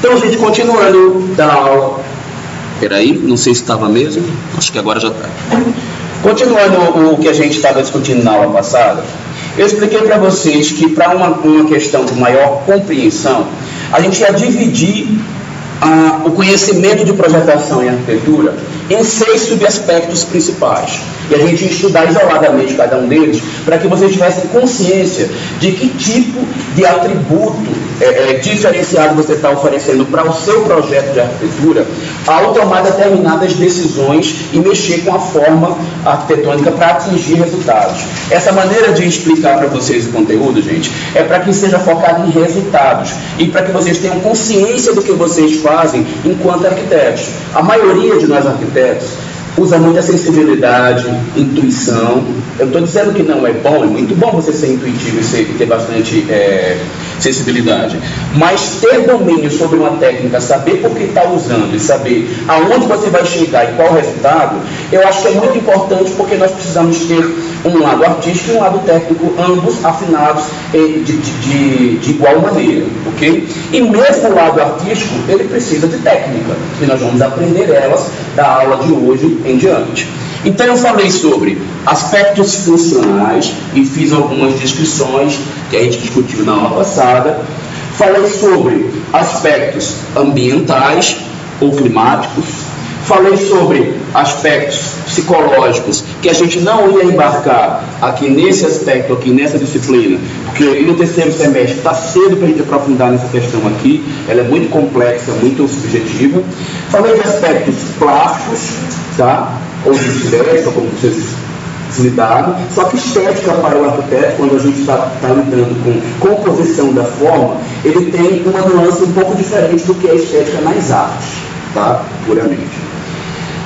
Então, gente, continuando da aula. Peraí, não sei se estava mesmo. Acho que agora já está. Continuando o que a gente estava discutindo na aula passada, eu expliquei para vocês que para uma questão de maior compreensão, a gente ia dividir o conhecimento de projetação em arquitetura em 6 subaspectos principais. E a gente ia estudar isoladamente cada um deles para que vocês tivessem consciência de que tipo de atributo diferenciado você está oferecendo para o seu projeto de arquitetura ao tomar determinadas decisões e mexer com a forma arquitetônica para atingir resultados. Essa maneira de explicar para vocês o conteúdo, gente, é para que seja focado em resultados e para que vocês tenham consciência do que vocês fazem enquanto arquitetos. A maioria de nós arquitetos usa muita sensibilidade, intuição. Eu estou dizendo que não é bom, é muito bom você ser intuitivo e ter bastante sensibilidade. Mas ter domínio sobre uma técnica, saber por que está usando e saber aonde você vai chegar e qual o resultado, eu acho que é muito importante porque nós precisamos ter um lado artístico e um lado técnico, ambos afinados de igual maneira, ok? E mesmo o lado artístico, ele precisa de técnica, e nós vamos aprender elas da aula de hoje em diante. Então eu falei sobre aspectos funcionais e fiz algumas descrições que a gente discutiu na aula passada. Falei sobre aspectos ambientais ou climáticos. Falei sobre aspectos psicológicos que a gente não ia embarcar aqui nesse aspecto, aqui nessa disciplina, porque no terceiro semestre está cedo para a gente aprofundar nessa questão aqui, ela é muito complexa, muito subjetiva. Falei de aspectos plásticos, tá? Ou de estética, como vocês se lidaram, só que estética para o arquiteto, quando a gente está lidando com composição da forma, ele tem uma nuance um pouco diferente do que é estética nas artes, tá? Puramente.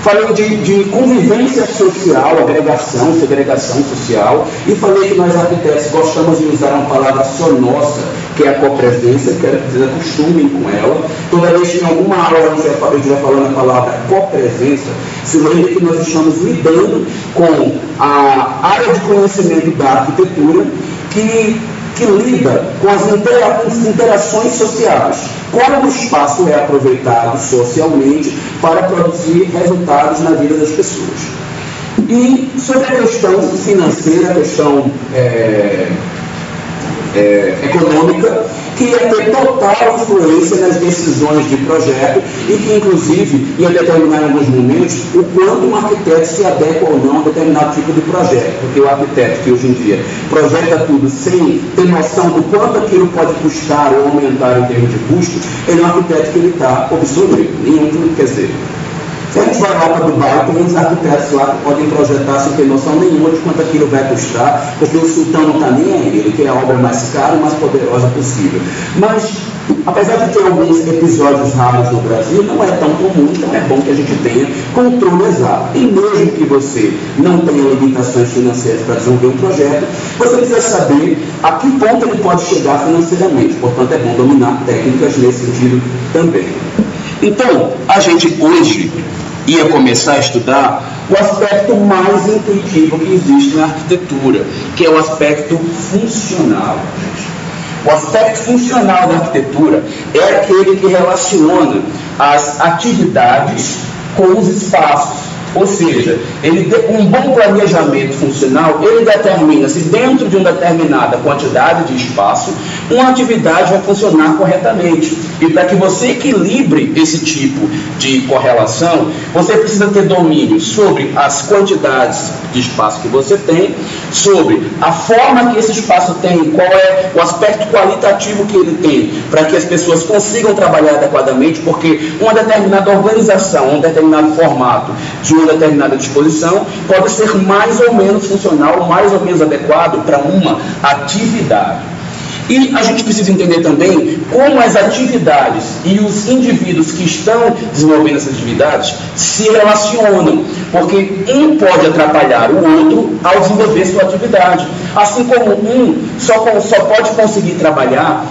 Falei de convivência social, agregação, segregação social, e falei que nós arquitetos gostamos de usar uma palavra só nossa, que é a copresença, quero que vocês acostumem com ela. Toda vez que em alguma aula a gente vai falando a palavra copresença, se lembre que nós estamos lidando com a área de conhecimento da arquitetura que lida com as interações sociais, como o espaço é aproveitado socialmente para produzir resultados na vida das pessoas. E sobre a questão financeira, a questão econômica, que ia ter total influência nas decisões de projeto e que, inclusive, ia determinar em alguns momentos o quanto um arquiteto se adequa ou não a determinado tipo de projeto. Porque o arquiteto que hoje em dia projeta tudo sem ter noção do quanto aquilo pode custar ou aumentar em termos de custo, ele é um arquiteto que ele está obsoleto. Quer dizer, se a gente vai lá para Dubai, tem uns arquitetos lá que podem projetar sem ter noção nenhuma de quanto aquilo vai custar, porque o sultão não está nem aí, ele quer a obra mais cara e mais poderosa possível. Mas, apesar de ter alguns episódios raros no Brasil, não é tão comum, então é bom que a gente tenha controle exato. E mesmo que você não tenha limitações financeiras para desenvolver um projeto, você precisa saber a que ponto ele pode chegar financeiramente. Portanto, é bom dominar técnicas nesse sentido também. Então, a gente hoje ia começar a estudar o aspecto mais intuitivo que existe na arquitetura, que é o aspecto funcional. O aspecto funcional da arquitetura é aquele que relaciona as atividades com os espaços. Ou seja, um bom planejamento funcional, ele determina se dentro de uma determinada quantidade de espaço, uma atividade vai funcionar corretamente. E para que você equilibre esse tipo de correlação, você precisa ter domínio sobre as quantidades de espaço que você tem, sobre a forma que esse espaço tem, qual é o aspecto qualitativo que ele tem, para que as pessoas consigam trabalhar adequadamente, porque uma determinada organização, um determinado formato de uma determinada disposição pode ser mais ou menos funcional, mais ou menos adequado para uma atividade. E a gente precisa entender também como as atividades e os indivíduos que estão desenvolvendo essas atividades se relacionam, porque um pode atrapalhar o outro ao desenvolver sua atividade, assim como um só pode conseguir trabalhar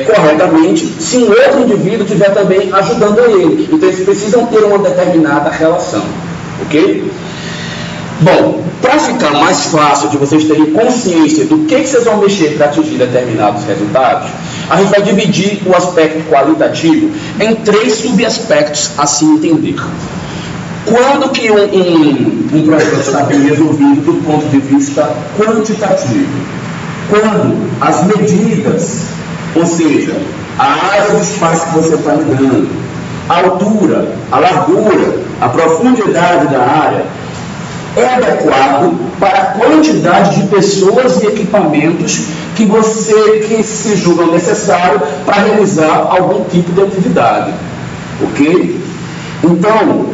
corretamente se um outro indivíduo estiver também ajudando a ele. Então eles precisam ter uma determinada relação, ok? Bom, para ficar mais fácil de vocês terem consciência do que vocês vão mexer para atingir determinados resultados, a gente vai dividir o aspecto qualitativo em 3 subaspectos a se entender. Quando que um projeto está bem resolvido do ponto de vista quantitativo? Quando as medidas, ou seja, a área do espaço que você está lidando, a altura, a largura, a profundidade da área, é adequado para a quantidade de pessoas e equipamentos que se julgam necessário para realizar algum tipo de atividade. Ok? Então,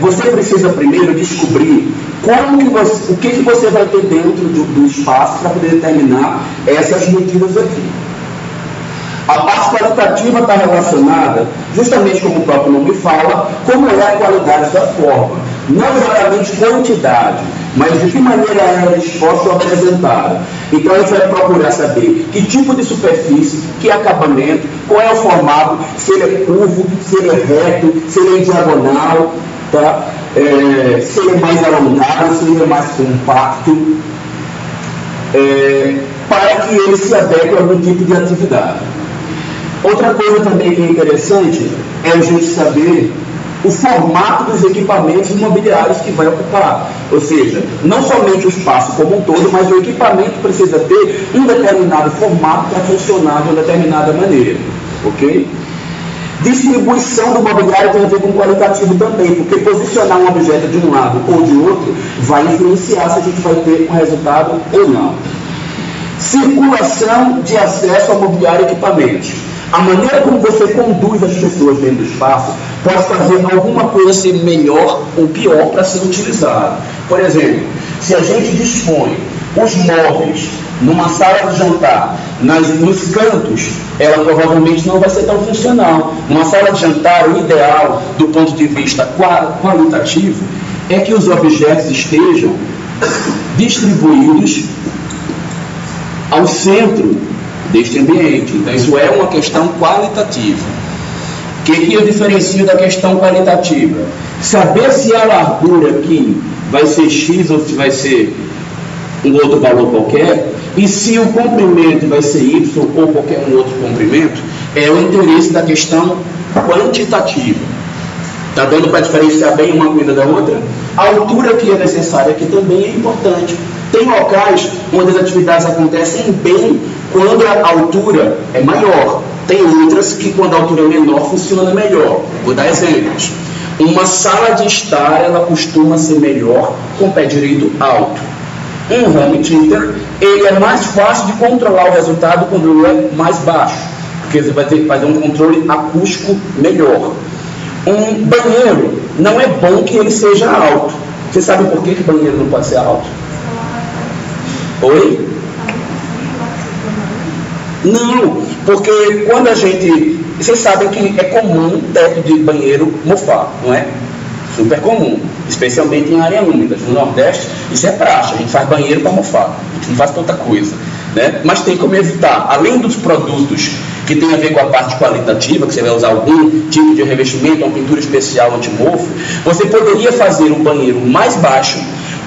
você precisa primeiro descobrir o que você vai ter dentro do espaço para poder determinar essas medidas aqui. A parte qualitativa está relacionada, justamente como o próprio nome fala, como é a qualidade da forma. Não exatamente quantidade, mas de que maneira ela é exposta ou apresentada. Então a gente vai procurar saber que tipo de superfície, que acabamento, qual é o formato, se ele é curvo, se ele é reto, se ele é em diagonal, tá? Se ele é mais alongado, se ele é mais compacto, para que ele se adeque a algum tipo de atividade. Outra coisa também que é interessante é a gente saber o formato dos equipamentos imobiliários que vai ocupar. Ou seja, não somente o espaço como um todo, mas o equipamento precisa ter um determinado formato para funcionar de uma determinada maneira. Ok? Distribuição do mobiliário tem a ver com qualitativo também, porque posicionar um objeto de um lado ou de outro vai influenciar se a gente vai ter um resultado ou não. Circulação de acesso ao mobiliário e equipamentos. A maneira como você conduz as pessoas dentro do espaço pode fazer alguma coisa ser melhor ou pior para ser utilizado. Por exemplo, se a gente dispõe os móveis numa sala de jantar, nos cantos, ela provavelmente não vai ser tão funcional. Numa sala de jantar, o ideal, do ponto de vista qualitativo, é que os objetos estejam distribuídos ao centro deste ambiente. Então isso é uma questão qualitativa. O que eu diferencio da questão qualitativa? Saber se a largura aqui vai ser X ou se vai ser um outro valor qualquer, e se o comprimento vai ser Y ou qualquer um outro comprimento, é o interesse da questão quantitativa. Está dando para diferenciar bem uma coisa da outra? A altura que é necessária aqui também é importante. Tem locais onde as atividades acontecem bem quando a altura é maior. Tem outras que quando a altura é menor funciona melhor. Vou dar exemplos. Uma sala de estar, ela costuma ser melhor com pé direito alto. Um home theater, ele é mais fácil de controlar o resultado quando ele é mais baixo, porque você vai ter que fazer um controle acústico melhor. Um banheiro, não é bom que ele seja alto. Você sabe por que banheiro não pode ser alto? Oi? Não, porque quando a gente... Vocês sabem que é comum teto de banheiro mofar, não é? Super comum, especialmente em área úmida. No Nordeste, isso é praxe, a gente faz banheiro para mofar, a gente não faz tanta coisa, né? Mas tem como evitar, além dos produtos que tem a ver com a parte qualitativa, que você vai usar algum tipo de revestimento, uma pintura especial anti-mofo, você poderia fazer um banheiro mais baixo,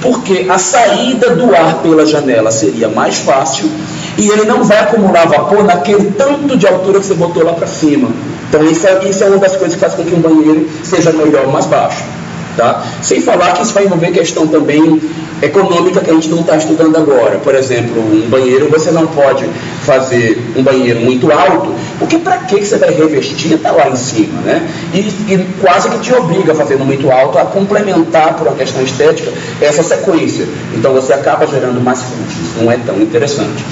porque a saída do ar pela janela seria mais fácil e ele não vai acumular vapor naquele tanto de altura que você botou lá para cima. Então isso é uma das coisas que faz com que um banheiro seja melhor ou mais baixo. Tá? Sem falar que isso vai envolver questão também econômica que a gente não está estudando agora. Por exemplo, um banheiro, você não pode fazer um banheiro muito alto, porque para que você vai revestir até lá em cima, né? E quase que te obriga a fazer muito alto a complementar, por uma questão estética, essa sequência. Então você acaba gerando mais custos, não é tão interessante.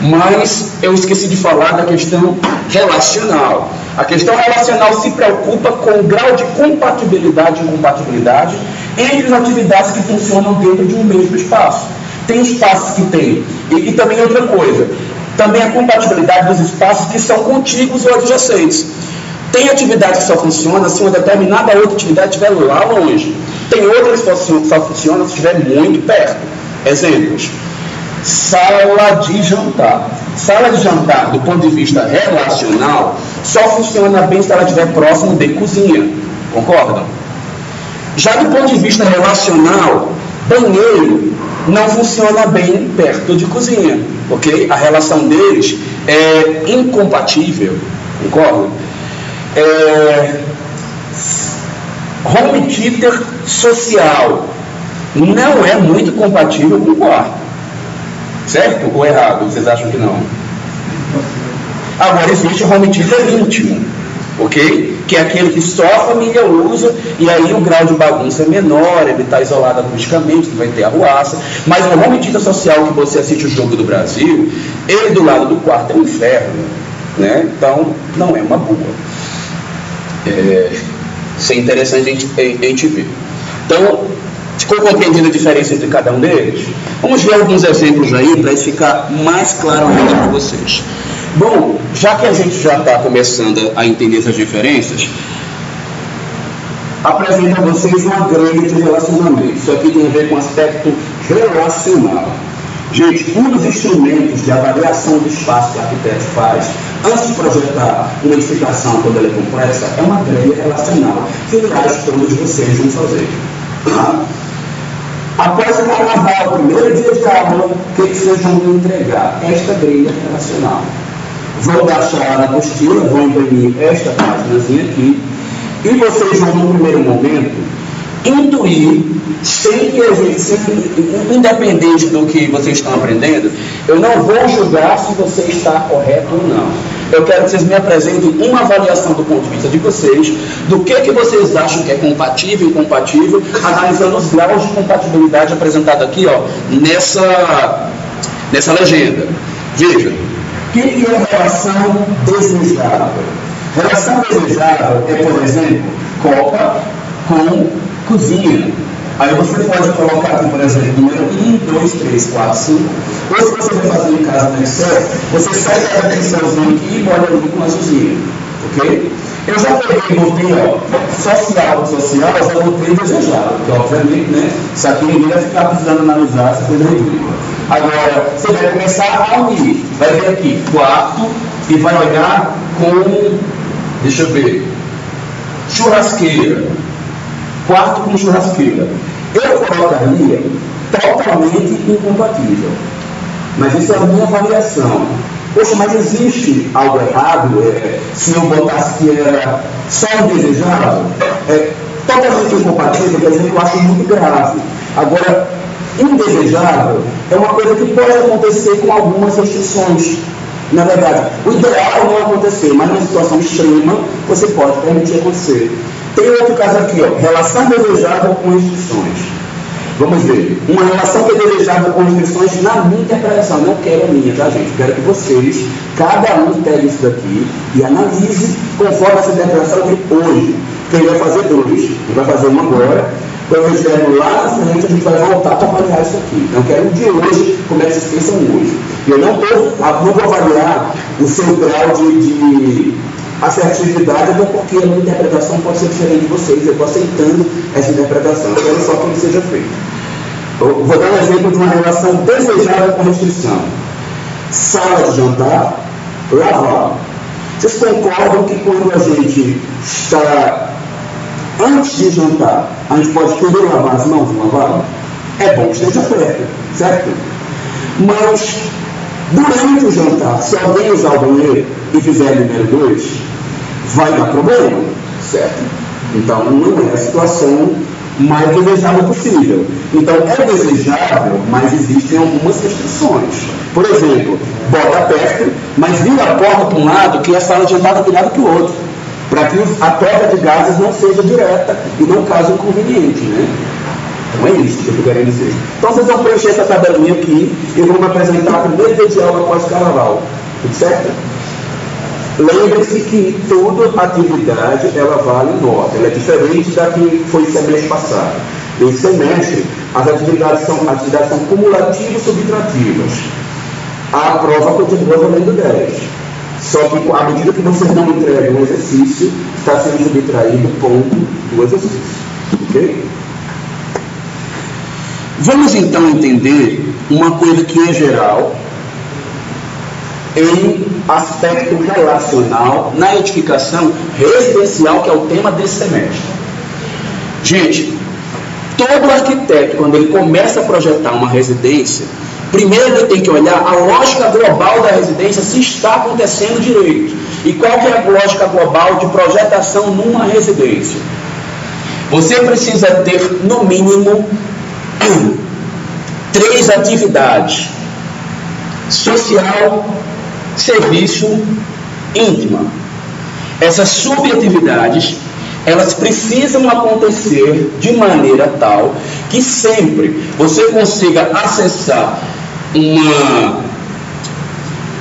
Mas eu esqueci de falar da questão relacional. A questão relacional se preocupa com o grau de compatibilidade e incompatibilidade entre as atividades que funcionam dentro de um mesmo espaço. Tem espaços que tem, e também outra coisa, também a compatibilidade dos espaços que são contíguos ou adjacentes. Tem atividades que só funcionam se uma determinada outra atividade estiver lá longe. Tem outras que só funcionam se estiver muito perto. Exemplos. Sala de jantar. Sala de jantar, do ponto de vista relacional, só funciona bem se ela estiver próximo de cozinha. Concordam? Já do ponto de vista relacional, Banheiro não funciona bem perto de cozinha, ok? A relação deles é incompatível, concorda? Home theater social não é muito compatível com o quarto, certo ou errado? Vocês acham que não? Agora existe home theater íntimo, ok? Que é aquele que só a família usa, e aí o grau de bagunça é menor, ele está isolado acusticamente, não vai ter arruaça. Mas o home theater social que você assiste o Jogo do Brasil, ele do lado do quarto é um inferno, né? Então não é uma boa. Isso é interessante a gente ver. Então, ficou compreendida a diferença entre cada um deles? Vamos ver alguns exemplos aí para isso ficar mais claro ainda para vocês. Bom, já que a gente já está começando a entender essas diferenças, apresento a vocês uma grelha de relacionamento. Isso aqui tem a ver com o aspecto relacional. Gente, um dos instrumentos de avaliação do espaço que o arquiteto faz antes de projetar uma edificação quando ela é complexa é uma grelha relacional, que aliás todos vocês vão fazer. Após o carnaval, primeiro dia de aula, o que vocês vão me entregar? Esta grelha relacional. Vão baixar na apostila, vão imprimir esta páginazinha aqui, e vocês vão, no primeiro momento, intuir, sem que a gente, independente do que vocês estão aprendendo, eu não vou julgar se você está correto ou não. Eu quero que vocês me apresentem uma avaliação do ponto de vista de vocês, do que vocês acham que é compatível e incompatível, analisando os graus de compatibilidade apresentados aqui, ó, nessa legenda. Veja, o que é relação desejável? Relação desejável é, por exemplo, copa com cozinha. Aí você pode colocar aqui, por exemplo, número 1, 2, 3, 4, 5. Ou se você vai fazer em casa no Excel, você sai cada Excelzinho aqui e bota ali com azulzinho. Ok? Eu já peguei e botei, ó, social, eu já botei desejável, porque obviamente, né, isso aqui ninguém vai ficar precisando analisar essa coisa ridícula. Agora, você vai começar a unir. Vai ver aqui, quarto, e vai olhar com, deixa eu ver, churrasqueira. Quarto com churrasqueira. Eu colocaria totalmente incompatível. Mas isso é a minha avaliação. Poxa, mas existe algo errado se eu botasse que era só indesejável? Totalmente incompatível, quer dizer que eu acho muito grave. Agora, indesejável é uma coisa que pode acontecer com algumas restrições. Na verdade, o ideal é não acontecer, mas numa situação extrema, você pode permitir acontecer. Tem outro caso aqui, ó, relação desejável com restrições. Vamos ver. Uma relação que é desejável com restrições na minha interpretação. Não quero a minha, tá, gente? Quero que vocês, cada um pegue isso daqui e analise conforme essa interpretação de hoje. Quem vai fazer dois, ele vai fazer uma agora. Quando eu estiver lá na frente, a gente vai voltar para avaliar isso aqui. Então, eu quero o de hoje, como é que vocês pensam hoje. E eu não vou avaliar o seu grau de assertividade, até porque a minha interpretação pode ser diferente de vocês. Eu estou aceitando essa interpretação. Eu quero só que ele seja feito. Eu vou dar um exemplo de uma relação desejável com restrição. Sala de jantar, lavar. Vocês concordam que quando a gente está antes de jantar, a gente pode querer lavar as mãos no lavabo? É bom que esteja perto, certo? Mas, durante o jantar, se alguém usar o banheiro e fizer número 2, vai dar problema, certo? Então, não é a situação mais desejável possível. Então, é desejável, mas existem algumas restrições. Por exemplo, bota perto, mas vira a porta para um lado que a sala de jantar está virada para o outro, para que a troca de gases não seja direta e não cause inconveniente, né? Então é isso que eu estou querendo dizer. Então vocês vão preencher essa tabelinha aqui e vão me apresentar o primeiro dia de aula após o carnaval. Tudo certo? Lembre-se que toda atividade ela vale nota. Ela é diferente da que foi semestre passado. Esse semestre, as atividades são cumulativas e subtrativas. A prova continua valendo 10. Só que, à medida que você não entrega um exercício, está sendo subtraído ponto do exercício. Ok? Vamos então entender uma coisa que é geral em aspecto relacional na edificação residencial, que é o tema desse semestre. Gente, todo arquiteto, quando ele começa a projetar uma residência, primeiro ele tem que olhar a lógica global da residência, se está acontecendo direito. E qual que é a lógica global de projetação numa residência? Você precisa ter, no mínimo, 3 atividades: social, serviço, íntima. Essas subatividades, elas precisam acontecer de maneira tal que sempre você consiga acessar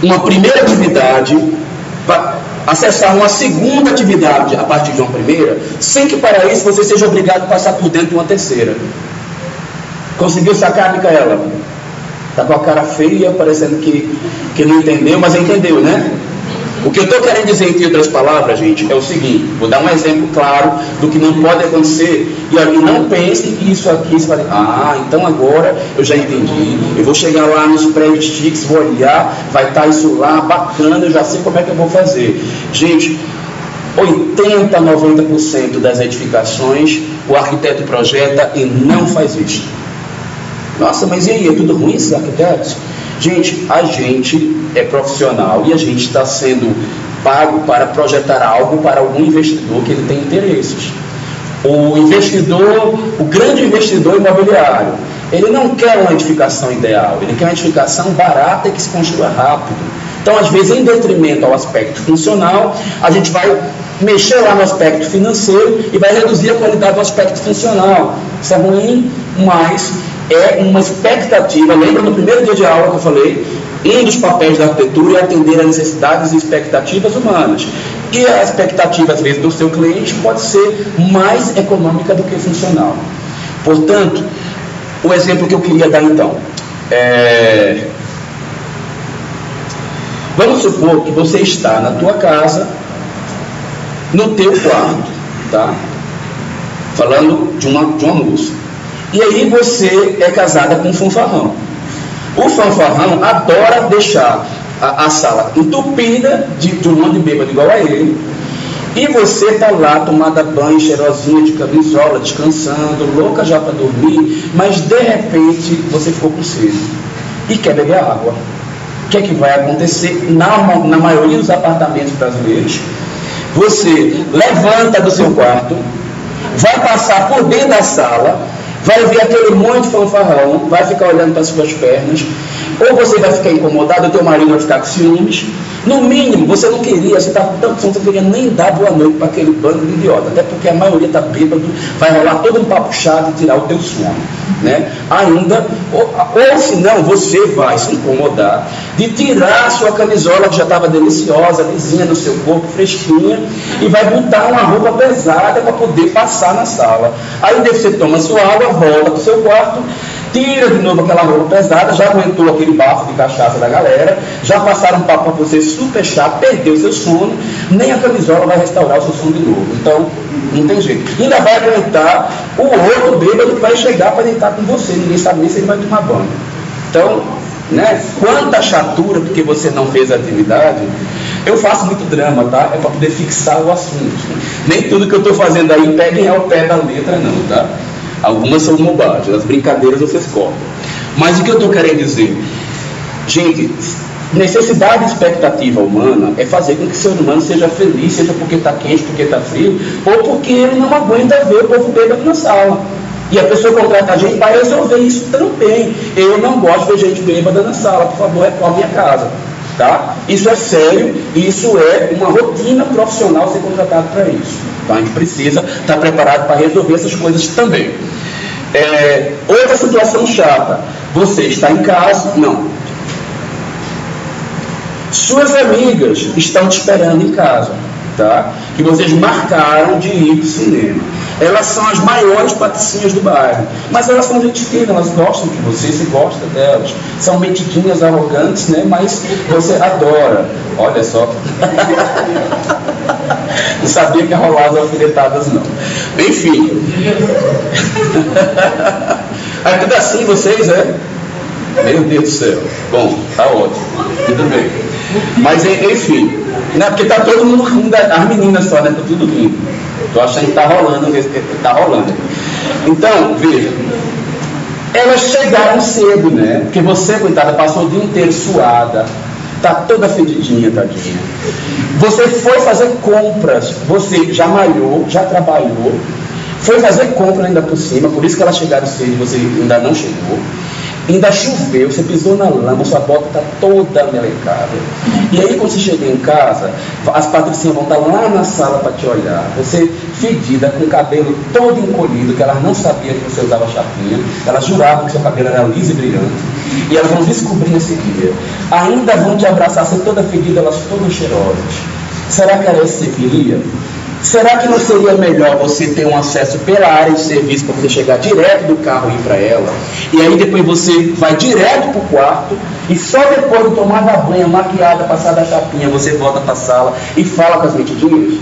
uma primeira atividade, acessar uma segunda atividade a partir de uma primeira, sem que para isso você seja obrigado a passar por dentro de uma terceira. Conseguiu sacar, Micaela? Está com a cara feia, parecendo que não entendeu, mas entendeu, né? O que eu estou querendo dizer, entre outras palavras, gente, é o seguinte: vou dar um exemplo claro do que não pode acontecer, e aí não pense que isso aqui, você vai, então agora eu já entendi, eu vou chegar lá nos prédios chiques, vou olhar, vai estar isso lá, bacana, eu já sei como é que eu vou fazer. Gente, 80%, 90% das edificações, o arquiteto projeta e não faz isso. Nossa, mas e aí, é tudo ruim esses arquitetos? Gente, a gente é profissional e a gente está sendo pago para projetar algo para algum investidor que ele tem interesses. O investidor, o grande investidor imobiliário, ele não quer uma edificação ideal, ele quer uma edificação barata e que se construa rápido. Então, às vezes, em detrimento ao aspecto funcional, a gente vai mexer lá no aspecto financeiro e vai reduzir a qualidade do aspecto funcional. Isso é ruim, mas é uma expectativa. Lembra no primeiro dia de aula que eu falei? Um dos papéis da arquitetura é atender às necessidades e expectativas humanas. E a expectativa, às vezes, do seu cliente pode ser mais econômica do que funcional. Portanto, o exemplo que eu queria dar então vamos supor que você está na tua casa, no teu quarto, tá? Falando de uma moça. E aí você é casada com um fanfarrão. O fanfarrão adora deixar a sala entupida de um monte de bêbado igual a ele. E você está lá, tomada banho, cheirosinha de camisola, descansando, louca já para dormir, mas de repente você ficou com sede e quer beber água. O que é que vai acontecer na maioria dos apartamentos brasileiros? Você levanta do seu quarto, vai passar por dentro da sala, vai ver aquele monte de fanfarrão, vai ficar olhando para as suas pernas, ou você vai ficar incomodado, o teu marido vai ficar com ciúmes. No mínimo, você não queria, você está com tanto sono, você não queria nem dar boa noite para aquele bando de idiota, até porque a maioria está bêbado, vai rolar todo um papo chato e tirar o teu sono, né? Ainda, ou se não, você vai se incomodar de tirar a sua camisola que já estava deliciosa, lisinha no seu corpo, fresquinha, e vai botar uma roupa pesada para poder passar na sala. Aí você toma sua água, volta para o seu quarto, tira de novo aquela roupa pesada, já aguentou aquele bafo de cachaça da galera, já passaram um papo para você super chato, perdeu seu sono, nem a camisola vai restaurar o seu sono de novo. Então, não tem jeito. Ainda vai aguentar o outro bêbado que vai chegar para deitar com você, ninguém sabe nem se ele vai tomar banho. Então, né, quanta chatura porque você não fez a atividade. Eu faço muito drama, tá? É para poder fixar o assunto. Nem tudo que eu estou fazendo aí peguem ao pé da letra, não, tá? Algumas são bobagens, as brincadeiras vocês cortam. Mas o que eu estou querendo dizer? Gente, necessidade e expectativa humana é fazer com que o ser humano seja feliz, seja porque está quente, porque está frio, ou porque ele não aguenta ver o povo bêbado na sala. E a pessoa contrata a gente para resolver isso também. Eu não gosto de ver gente bêbada na sala, por favor, reforme minha casa. Tá? Isso é sério, isso é uma rotina profissional ser contratado para isso. Então a gente precisa estar preparado para resolver essas coisas também. Outra situação chata, você está em casa, não. Suas amigas estão te esperando em casa, tá? Que vocês marcaram de ir para o cinema. Elas são as maiores patricinhas do bairro, mas elas são gente fina, elas gostam de você gosta delas. São metidinhas, arrogantes, né? Mas você adora. Olha só. Não sabia que ia rolar as alfinetadas, não. Enfim. Aí tudo assim vocês, Meu Deus do céu. Bom, tá ótimo. Tudo bem. Mas enfim, né? Porque tá todo mundo rindo, as meninas só, né? Tá tudo rindo. Tô achando que tá rolando. Então, veja, elas chegaram cedo, né? Porque você, coitada, passou o dia inteiro suada, tá toda fedidinha, tadinha. Você foi fazer compras, você já malhou, já trabalhou, foi fazer compra ainda por cima, por isso que elas chegaram cedo e você ainda não chegou. Ainda choveu, você pisou na lama, sua bota está toda melecada. E aí quando você chega em casa, as patricinhas vão estar lá na sala para te olhar. Você fedida, com o cabelo todo encolhido, que elas não sabiam que você usava chapinha. Elas juravam que seu cabelo era liso e brilhante. E elas vão descobrir nesse dia. Ainda vão te abraçar, você toda fedida, elas todas cheirosas. Será que era isso que você queria? Será que não seria melhor você ter um acesso pela área de serviço para você chegar direto do carro e ir para ela? E aí depois você vai direto para o quarto e só depois de tomar a banha, maquiada, passada a chapinha, você volta para a sala e fala com as metidinhas?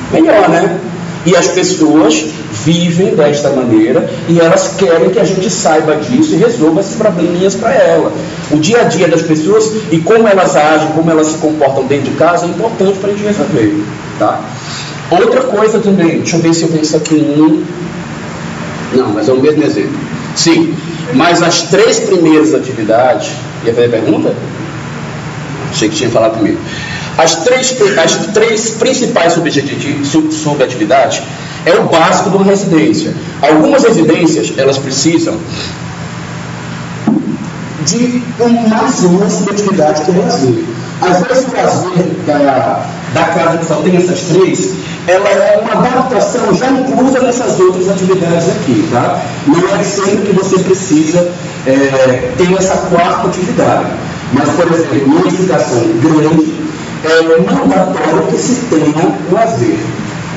Melhor, né? E as pessoas vivem desta maneira e elas querem que a gente saiba disso e resolva esses probleminhas para ela. O dia a dia das pessoas e como elas agem, como elas se comportam dentro de casa é importante para a gente resolver, tá? Outra coisa também, deixa eu ver se eu penso aqui em não, mas é o mesmo exemplo. Sim, mas as 3 primeiras atividades, ia fazer pergunta? Achei que tinha falado primeiro. As três principais subatividades é o básico de uma residência. Algumas residências, elas precisam de mais uma subatividade que é o lazer. Às vezes o lazer da casa que só tem essas 3, ela é uma adaptação já inclusa nessas outras atividades aqui, tá? Não é sempre que você precisa ter essa 4ª atividade. Mas, por exemplo, uma edificação grande, é mandatório que se tenha lazer.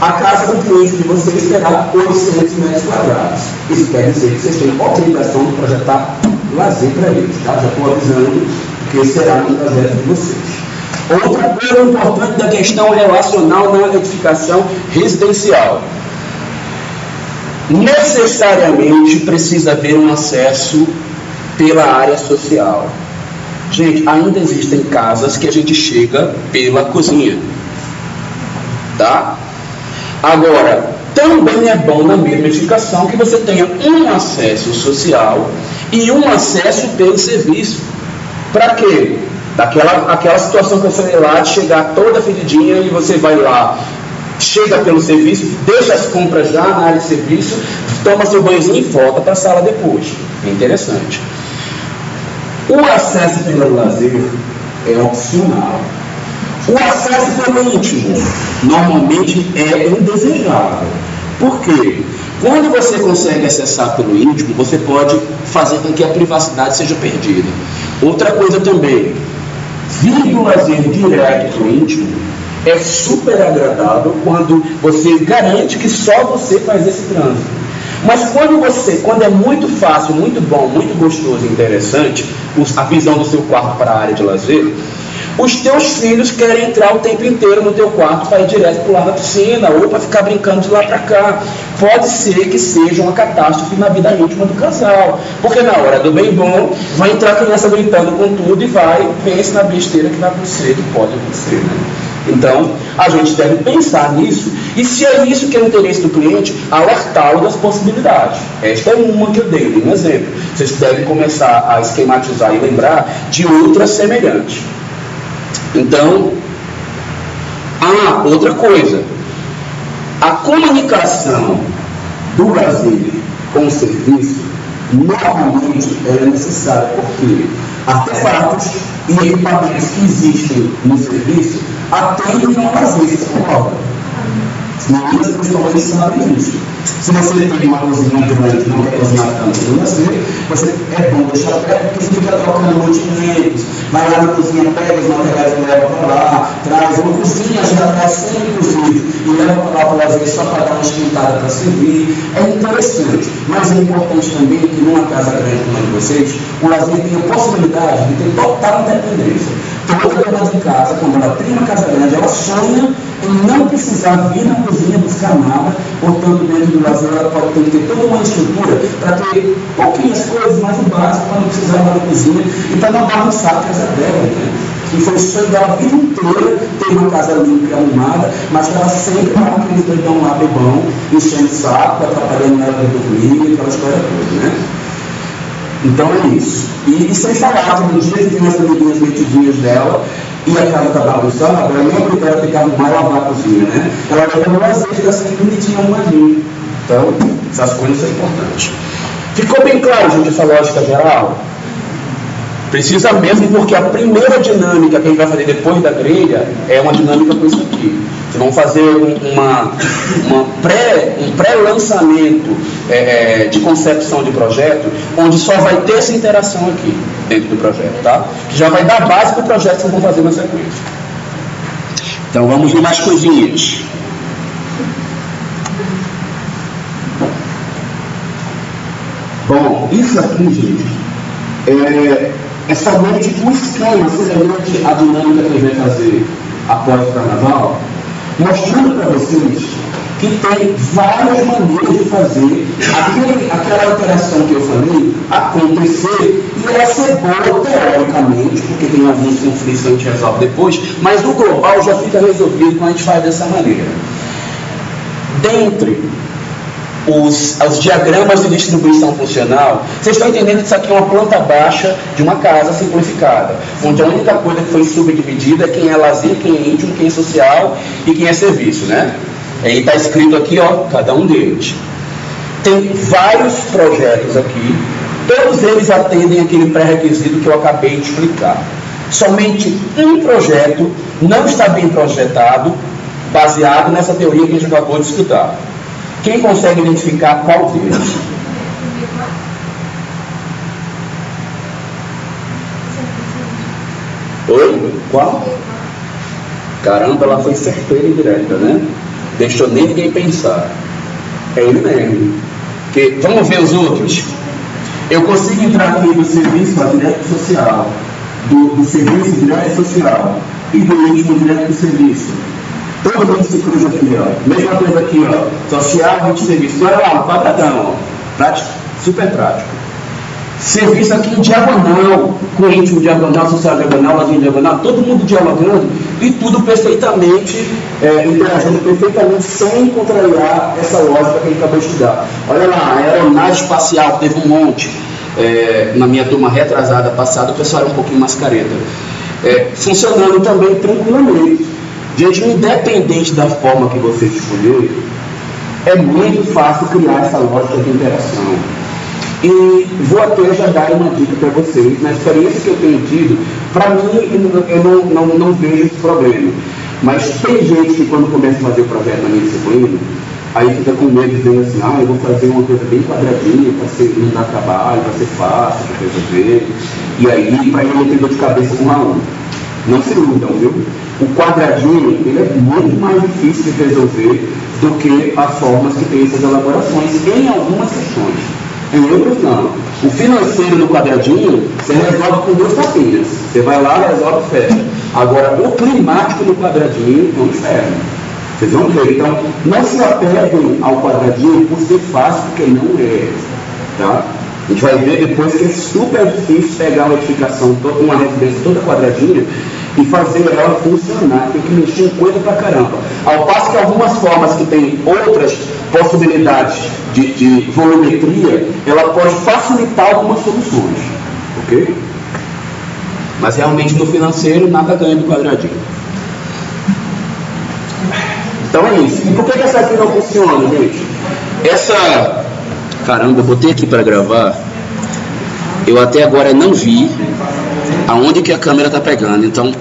A casa do cliente de vocês terá 800 metros quadrados. Isso quer dizer que vocês têm a obrigação de projetar lazer para eles, tá? Já estou avisando que será no projeto de vocês. Outra coisa importante da questão relacional na edificação residencial. Necessariamente precisa haver um acesso pela área social. Gente, ainda existem casas que a gente chega pela cozinha. Tá? Agora, também é bom na mesma edificação que você tenha um acesso social e um acesso pelo serviço. Para quê? Aquela situação que eu falei lá, de chegar toda fedidinha e você vai lá, chega pelo serviço, deixa as compras já na área de serviço, toma seu banhozinho e volta para a sala depois. É interessante. O acesso pelo lazer é opcional. O acesso pelo íntimo normalmente é indesejável. Por quê? Quando você consegue acessar pelo íntimo, você pode fazer com que a privacidade seja perdida. Outra coisa também, vir do lazer direto para o íntimo é super agradável quando você garante que só você faz esse trânsito. Mas quando é muito fácil, muito bom, muito gostoso e interessante, a visão do seu quarto para a área de lazer, os teus filhos querem entrar o tempo inteiro no teu quarto para ir direto para lá na piscina ou para ficar brincando de lá para cá. Pode ser que seja uma catástrofe na vida íntima do casal, porque na hora do bem bom vai entrar a criança gritando com tudo e pense na besteira que vai acontecer, que pode acontecer, né? Então, a gente deve pensar nisso e, se é isso que é o interesse do cliente, alertá-lo das possibilidades. Esta é uma que eu dei um exemplo. Vocês devem começar a esquematizar e lembrar de outras semelhantes. Então, outra coisa, a comunicação do lazer com o serviço normalmente é necessária, porque artefatos e equipamentos que existem no serviço atendem ao lazer, você concorda? Meninas principalmente sabem disso. Se você tem uma cozinha grande e não quer cozinhar tanto no lazer, é bom deixar perto, porque você fica trocando mantimentos, vai lá na cozinha, pega os materiais e leva para lá, traz uma cozinha, já traz sempre cozido, e leva para lá para o lazer só para dar uma esquentada para servir. É interessante, mas é importante também que numa casa grande como a de vocês, o lazer tenha a possibilidade de ter total independência. Toda dona de casa, quando ela tem uma casa grande, ela sonha em não precisar vir na cozinha buscar nada, portanto, dentro do lazer, ela pode ter toda uma estrutura para ter pouquinhas coisas, mais o básico, para não precisar ir na cozinha e para não bagunçar a casa dela, né? que foi o sonho dela a vida inteira ter uma casa limpa e arrumada, mas que ela sempre estava aquele doidão lá bebão, enchendo o saco, atrapalhando ela de dormir, aquela história toda, né? Então é isso. E sem falar que no dia que tem umas amiguinhas metidinhas dela e a casa está bagunçada, ela nem obrigada a ficar arrumar e lavar a cozinha, né? Ela vai no lazer, fica sempre bonitinha, arrumadinha. Então, essas coisas são importantes. Ficou bem claro, gente, essa lógica geral? Precisa mesmo, porque a primeira dinâmica que a gente vai fazer depois da grelha é uma dinâmica com isso aqui. Vocês vão fazer um pré-lançamento de concepção de projeto, onde só vai ter essa interação aqui dentro do projeto, tá? Que já vai dar base para o projeto que vocês vão fazer na sequência. Então vamos ver mais coisinhas. Bom, isso aqui, gente, é somente um esquema semelhante à dinâmica que a gente vai fazer após o carnaval, mostrando para vocês que tem várias maneiras de fazer aquela alteração que eu falei acontecer e ela ser boa teoricamente, porque tem alguns conflitos que a gente resolve depois, mas no global já fica resolvido quando a gente faz dessa maneira. Dentre os diagramas de distribuição funcional, vocês estão entendendo que isso aqui é uma planta baixa de uma casa simplificada, onde a única coisa que foi subdividida é quem é lazer, quem é íntimo, quem é social e quem é serviço, né? Aí está escrito aqui, ó, cada um deles. Tem vários projetos aqui, todos eles atendem aquele pré-requisito que eu acabei de explicar. Somente um projeto não está bem projetado, baseado nessa teoria que a gente acabou de estudar. Quem consegue identificar qual deles? Oi? Qual? Caramba, ela foi certeira e direta, né? Deixou nem ninguém pensar. É ele mesmo. Que, vamos ver os outros? Eu consigo entrar aqui do serviço a direto social, do serviço direto social e do íntimo direto do serviço. Todo mundo se cruza aqui, ó. Mesma coisa aqui, ó. Social, de serviço. Olha lá, um quadradão, ó. Prático, super prático. Serviço aqui em diagonal, com íntimo diagonal, social diagonal, lazer diagonal, todo mundo dialogando e tudo perfeitamente, interagindo perfeitamente, sem contrariar essa lógica que a gente acabou de estudar. Olha lá, a aeronave espacial, teve um monte. Na minha turma retrasada passada, o pessoal era um pouquinho mais careta. Funcionando também tranquilamente. Gente, independente da forma que você escolher, é muito fácil criar essa lógica de interação. E vou até já dar uma dica para vocês, na experiência que eu tenho tido, para mim, eu não vejo esse problema. Mas tem gente que quando começa a fazer o projeto na minha disciplina, aí fica com medo dizendo assim, eu vou fazer uma coisa bem quadradinha, para não dar trabalho, para ser fácil de resolver, e aí para ele não ter dor de cabeça com aluno. Não se iludam, viu? O quadradinho, ele é muito mais difícil de resolver do que as formas que tem essas elaborações, em algumas questões. Em outras, não. O financeiro do quadradinho, você resolve com 2 tapinhas. Você vai lá, resolve e fecha. Agora, o climático do quadradinho é um inferno. Vocês vão ver. Então, não se apeguem ao quadradinho por ser fácil, porque não é. Tá? A gente vai ver depois que é super difícil pegar uma edificação, uma residência toda quadradinha, e fazer ela funcionar. Tem que mexer em coisa pra caramba. Ao passo que algumas formas que tem outras possibilidades de volumetria, ela pode facilitar algumas soluções. Ok? Mas realmente no financeiro nada ganha do quadradinho. Então é isso. E por que essa aqui não funciona, gente? Essa... Caramba, eu botei aqui para gravar. Eu até agora não vi aonde que a câmera está pegando. Então,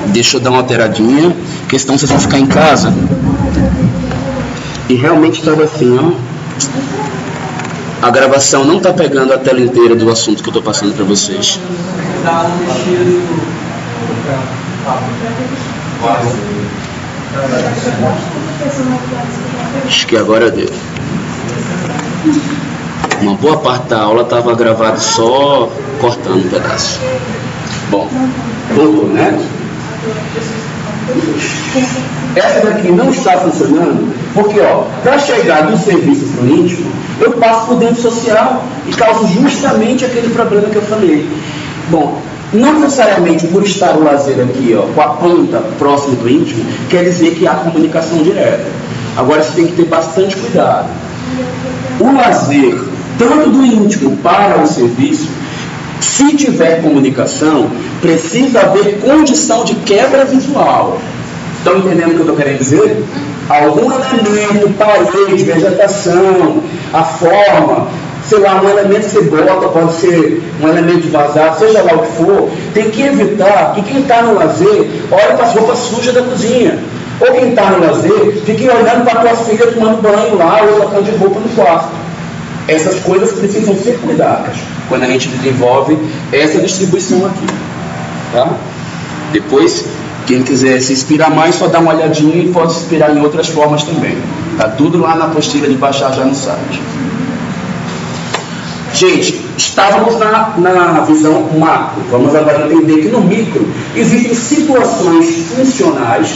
deixa eu dar uma alteradinha. Porque senão vocês vão ficar em casa. E realmente estava assim, ó. A gravação não está pegando a tela inteira do assunto que eu estou passando para vocês. Acho que agora deu. Uma boa parte da aula estava gravada só cortando um pedaço. Bom, voltou, né? Essa daqui não está funcionando porque, ó, para chegar do serviço para o íntimo, eu passo por dentro social e causo justamente aquele problema que eu falei. Bom, Não necessariamente por estar o lazer aqui, ó, com a ponta próximo do íntimo, quer dizer que há comunicação direta. Agora você tem que ter bastante cuidado. O lazer, tanto do íntimo para o serviço, se tiver comunicação, precisa haver condição de quebra visual. Estão entendendo o que eu estou querendo dizer? Algum elemento, parede, vegetação, a forma, sei lá, um elemento que você bota, pode ser um elemento vazado, seja lá o que for, tem que evitar que quem está no lazer olhe para as roupas sujas da cozinha. Ou quem está no lazer fique olhando para a tua filha tomando banho lá ou trocando de roupa no quarto. Essas coisas precisam ser cuidadas quando a gente desenvolve essa distribuição aqui. Tá? Depois, quem quiser se inspirar mais, só dá uma olhadinha e pode se inspirar em outras formas também. Está tudo lá na apostila de baixar já no site. Gente, estávamos na visão macro. Vamos agora entender que no micro existem situações funcionais,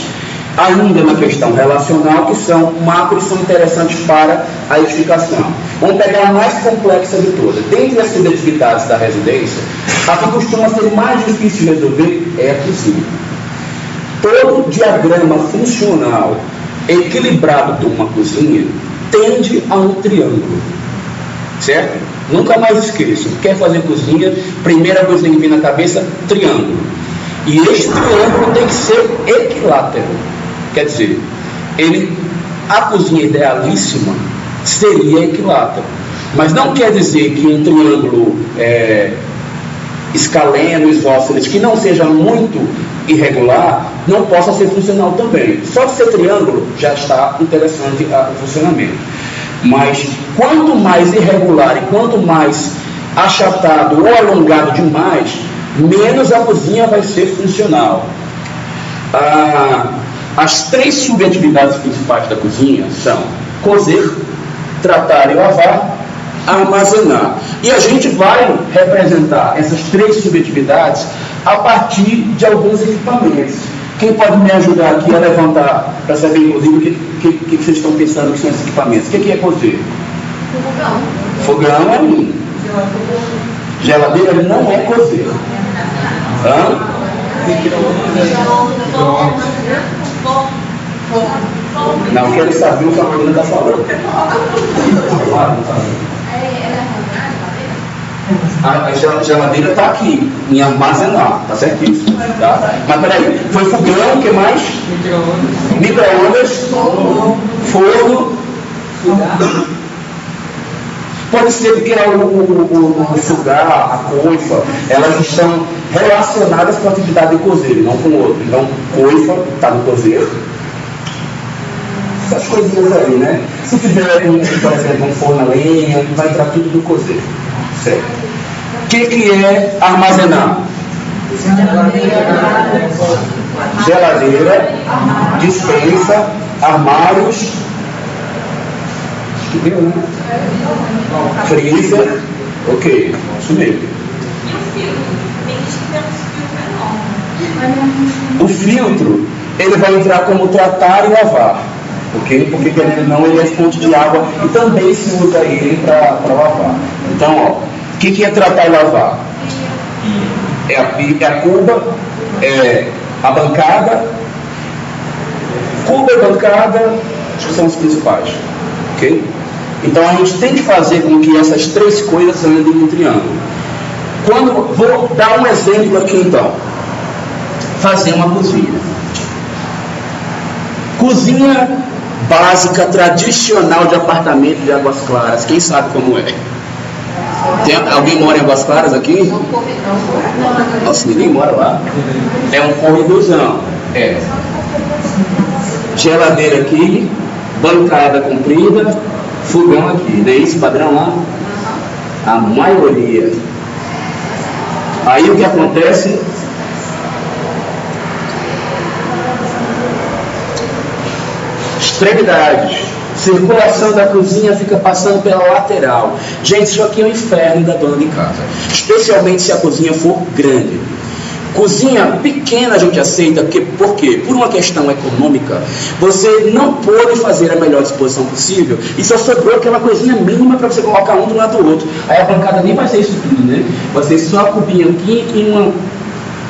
ainda na questão relacional, que são macro e são interessantes para a edificação. Vamos pegar a mais complexa de todas. Dentre as subatividades da residência, a que costuma ser mais difícil de resolver é a cozinha. Todo diagrama funcional equilibrado de uma cozinha tende a um triângulo. Certo? Nunca mais esqueçam. Quer fazer cozinha, primeira coisa que vem na cabeça, triângulo. E este triângulo tem que ser equilátero. Quer dizer, a cozinha idealíssima seria equilátero. Mas não quer dizer que um triângulo escaleno, isósceles, que não seja muito irregular, não possa ser funcional também. Só de ser triângulo já está interessante o funcionamento. Mas quanto mais irregular e quanto mais achatado ou alongado demais, menos a cozinha vai ser funcional. As três subatividades principais da cozinha são cozer, tratar e lavar, armazenar. E a gente vai representar essas três subatividades a partir de alguns equipamentos. Quem pode me ajudar aqui a levantar, para saber, inclusive, o que vocês estão pensando que são esses equipamentos? O que é cozer? Fogão. Fogão é mim. Geladeira não é cozer. Hã? Não quero saber o que a menina está falando. A geladeira está aqui, em armazenar, tá certíssimo. Tá? Mas peraí, foi fogão, o que mais? Micro-ondas, forno. Pode ser porque o sugar, a coifa, elas estão relacionadas com a atividade de cozer, não com o outro. Então, coifa está no cozer. Essas coisinhas aí, né? Se tiver, por exemplo, um forno a lenha, vai entrar tudo no cozer. Certo? O que é armazenar? Geladeira, despensa, armários. Acho que deu, né? Freezer. Ok, isso mesmo. O filtro, ele vai entrar como tratar e lavar. Okay? Porque, querendo ou não, ele é fonte de água e também se usa ele para lavar. Então, ó, o que é tratar e lavar? É a cuba, é a bancada. Cuba e bancada, acho que são os principais. Ok? Então, a gente tem que fazer com que essas três coisas andem no triângulo. Vou dar um exemplo aqui, então. Fazer uma cozinha. Cozinha básica, tradicional de apartamento de Águas Claras. Quem sabe como é? Alguém mora em Águas Claras aqui? Nossa, ninguém mora lá. É um corredorzão. É. Geladeira aqui, bancada comprida, fogão aqui. Não é isso padrão lá? A maioria. Aí o que acontece? Extremidades. Circulação da cozinha fica passando pela lateral. Gente, isso aqui é o inferno da dona de casa. Especialmente se a cozinha for grande. Cozinha pequena a gente aceita, por quê? Por uma questão econômica, você não pôde fazer a melhor disposição possível e só sobrou aquela coisinha mínima para você colocar um do lado do outro. Aí a bancada nem vai ser isso tudo, né? Vai ser só a cubinha aqui e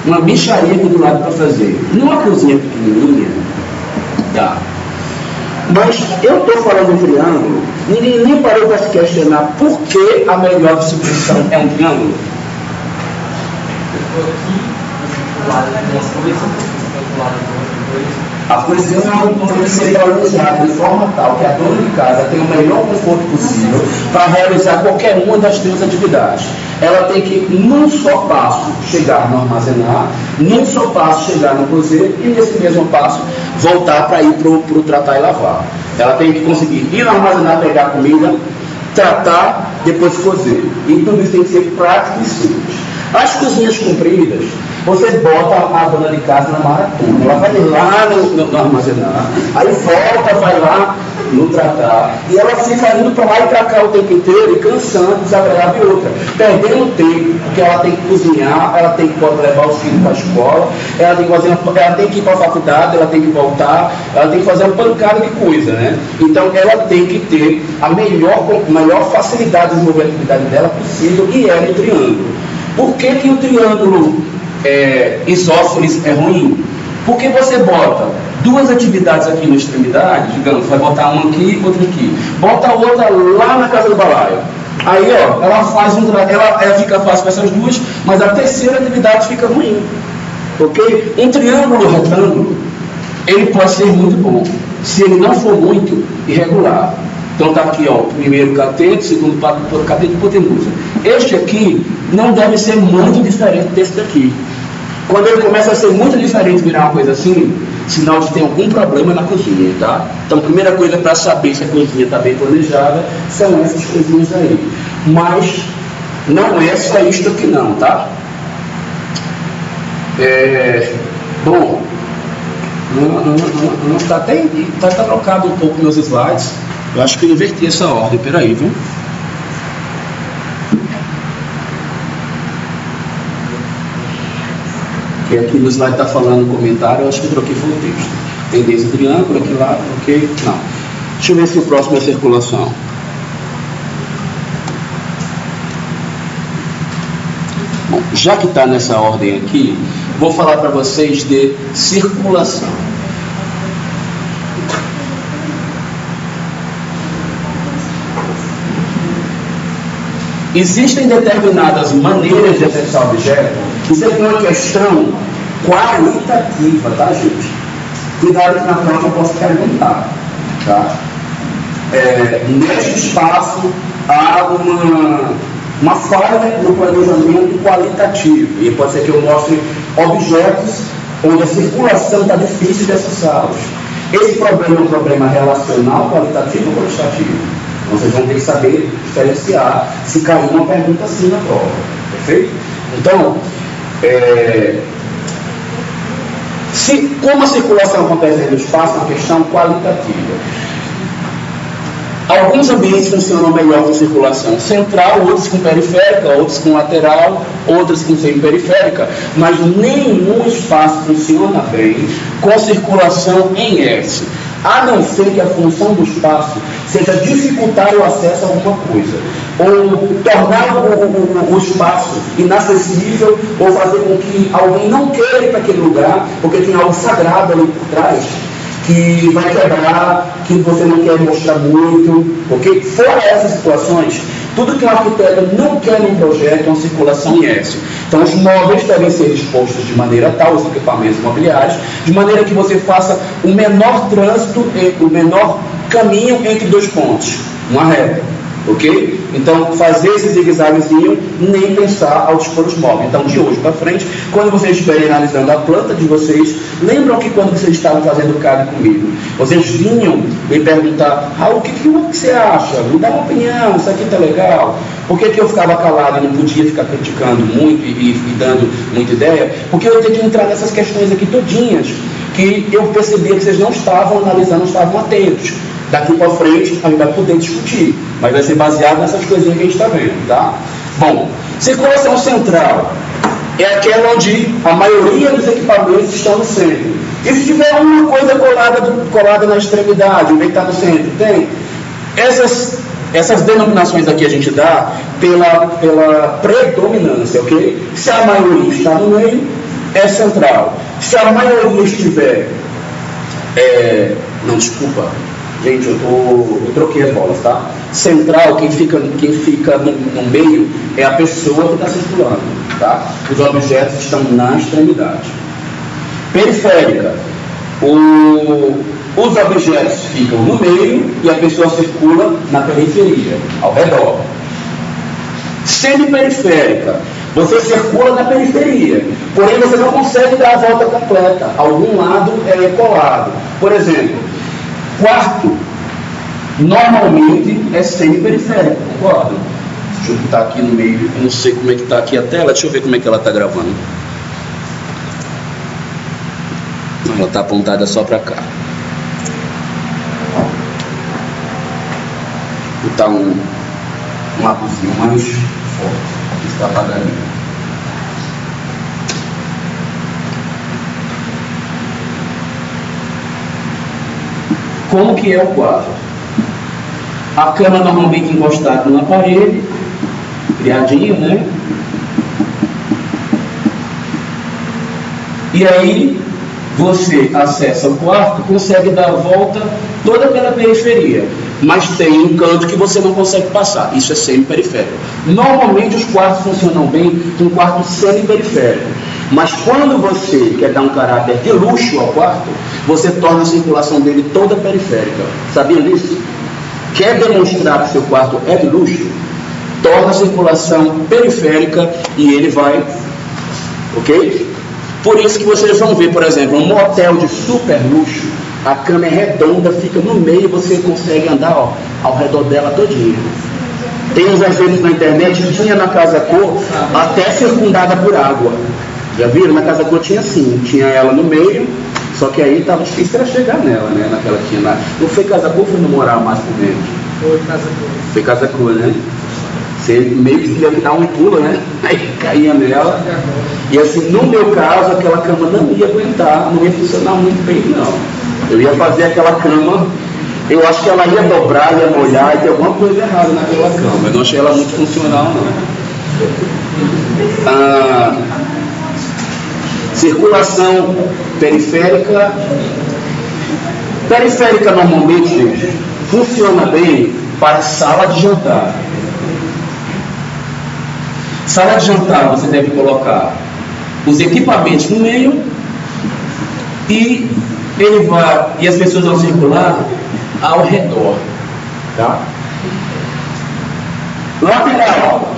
uma mixaria aqui do lado para fazer. Numa cozinha pequenininha, tá. Mas eu estou falando de triângulo, ninguém nem parou para se questionar por que a melhor distribuição é um triângulo. A posição tem que ser organizada de forma tal que a dona de casa tenha o melhor conforto possível para realizar qualquer uma das três atividades. Ela tem que, num só passo, chegar no armazenar, num só passo, chegar no cozer e, nesse mesmo passo, voltar para ir para o tratar e lavar. Ela tem que conseguir ir no armazenar, pegar a comida, tratar, depois cozer. E tudo isso tem que ser prático e simples. As cozinhas compridas, você bota a dona de casa na maratona. Ela vai lá no armazenar, aí volta, vai lá no tratar, e ela fica indo para lá e para cá o tempo inteiro, e cansando, desagradável e outra, perdendo tempo, porque ela tem que cozinhar, ela tem que levar os filhos para a escola, ela tem que ir para a faculdade, ela tem que voltar, ela tem que fazer uma pancada de coisa, né? Então ela tem que ter a melhor facilidade de desenvolver a atividade dela possível, e é no triângulo. Por que o triângulo isósceles é ruim? Porque você bota duas atividades aqui na extremidade, digamos, vai botar uma aqui, outra aqui, bota a outra lá na casa do balaio. Aí, ó, ela fica fácil com essas duas, mas a terceira atividade fica ruim. Ok? Um triângulo retângulo, ele pode ser muito bom, se ele não for muito irregular. Então está aqui, ó, primeiro cateto, segundo cateto, hipotenusa. Este aqui não deve ser muito diferente desse daqui. Quando ele começa a ser muito diferente, virar uma coisa assim, sinal de que tem algum problema na cozinha, tá? Então, a primeira coisa para saber se a cozinha está bem planejada são essas coisinhas aí. Mas não é só isto aqui não, tá? Bom, tá trocado um pouco meus slides. Eu acho que eu inverti essa ordem, peraí, viu? Porque aqui no slide está falando comentário, eu acho que eu troquei foi o texto. Tendência triângulo, aqui lá, ok? Não. Deixa eu ver se o próximo é circulação. Bom, já que está nessa ordem aqui, vou falar para vocês de circulação. Existem determinadas maneiras de acessar o objeto. Isso é uma questão qualitativa, tá, gente? Cuidado que na prova eu posso perguntar, tá? Neste espaço há uma falha no planejamento qualitativo. E pode ser que eu mostre objetos onde a circulação está difícil de acessá-los. Esse problema é um problema relacional, qualitativo ou quantitativo? Vocês vão ter que saber diferenciar se cair uma pergunta assim na prova, perfeito? Então, como a circulação acontece no espaço, é uma questão qualitativa. Alguns ambientes funcionam melhor com circulação central, outros com periférica, outros com lateral, outros com semiperiférica, mas nenhum espaço funciona bem com circulação em S. A não ser que a função do espaço seja dificultar o acesso a alguma coisa, ou tornar o espaço inacessível, ou fazer com que alguém não queira ir para aquele lugar, porque tem algo sagrado ali por trás, que vai quebrar, que você não quer mostrar muito, ok? Fora essas situações, tudo que o arquiteto não quer num projeto é uma circulação em S. Então, os móveis devem ser dispostos de maneira tal, os equipamentos mobiliários, de maneira que você faça o menor trânsito, o menor caminho entre dois pontos, uma reta, ok? Então, fazer esse zigue-zaguezinho, nem pensar ao dispor os móveis. Então, de hoje para frente, quando vocês estiverem analisando a planta de vocês, lembram que quando vocês estavam fazendo CAD comigo, vocês vinham me perguntar: Raul, o que você acha? Me dá uma opinião, isso aqui tá legal. Por que eu ficava calado e não podia ficar criticando muito e dando muita ideia? Porque eu tenho que entrar nessas questões aqui todinhas, que eu percebia que vocês não estavam analisando, não estavam atentos. Daqui para frente a gente vai poder discutir, mas vai ser baseado nessas coisinhas que a gente está vendo, tá? Bom, circulação central é aquela onde a maioria dos equipamentos estão no centro. E se tiver uma coisa colada na extremidade, onde está no centro, tem? Essas denominações aqui a gente dá pela predominância, ok? Se a maioria está no meio, é central. Se a maioria estiver... não, desculpa. Gente, eu troquei as bolas, tá? Central, quem fica no meio é a pessoa que está circulando, tá? Os objetos estão na extremidade. Periférica, os objetos ficam no meio e a pessoa circula na periferia, ao redor. Semiperiférica, você circula na periferia, porém você não consegue dar a volta completa. Algum lado é colado. Por exemplo, quarto, normalmente é semiperiférico, concorda? Deixa eu botar aqui no meio, eu não sei como é que está aqui a tela, deixa eu ver como é que ela está gravando. Ela está apontada só para cá. Vou botar um lápisinho mais forte, aqui está apagando. Como que é o quarto? A cama normalmente encostada na parede, criadinho, né? E aí você acessa o quarto, consegue dar a volta toda pela periferia, mas tem um canto que você não consegue passar. Isso é semi-periférico. Normalmente os quartos funcionam bem com quarto semi-periférico, mas quando você quer dar um caráter de luxo ao quarto, você torna a circulação dele toda periférica. Sabia disso? Quer demonstrar que seu quarto é de luxo? Torna a circulação periférica e ele vai, ok? Por isso que vocês vão ver, por exemplo, um motel de super luxo, a cama é redonda, fica no meio e você consegue andar ao redor dela todinha. Tem uns exemplos na internet, tinha na Casa Cor, até circundada por água. Já viram? Na Casa Cor tinha assim, tinha ela no meio, só que aí estava difícil chegar nela, né? Naquela tinha lá. Não foi Casa Cor, foi no Moral mais por dentro. Foi Casa Cor. Foi Casa Cor, né? Você meio que ia dar um pulo, né? Aí caía nela. E assim, no meu caso, aquela cama não ia aguentar, não ia funcionar muito bem, não. Eu ia fazer aquela cama, eu acho que ela ia dobrar, ia molhar, e ter alguma coisa errada naquela cama. Eu não achei ela muito funcional, não. Circulação periférica. Periférica normalmente, gente, funciona bem para sala de jantar. Sala de jantar, você deve colocar os equipamentos no meio e as pessoas vão circular ao redor, tá? Lateral.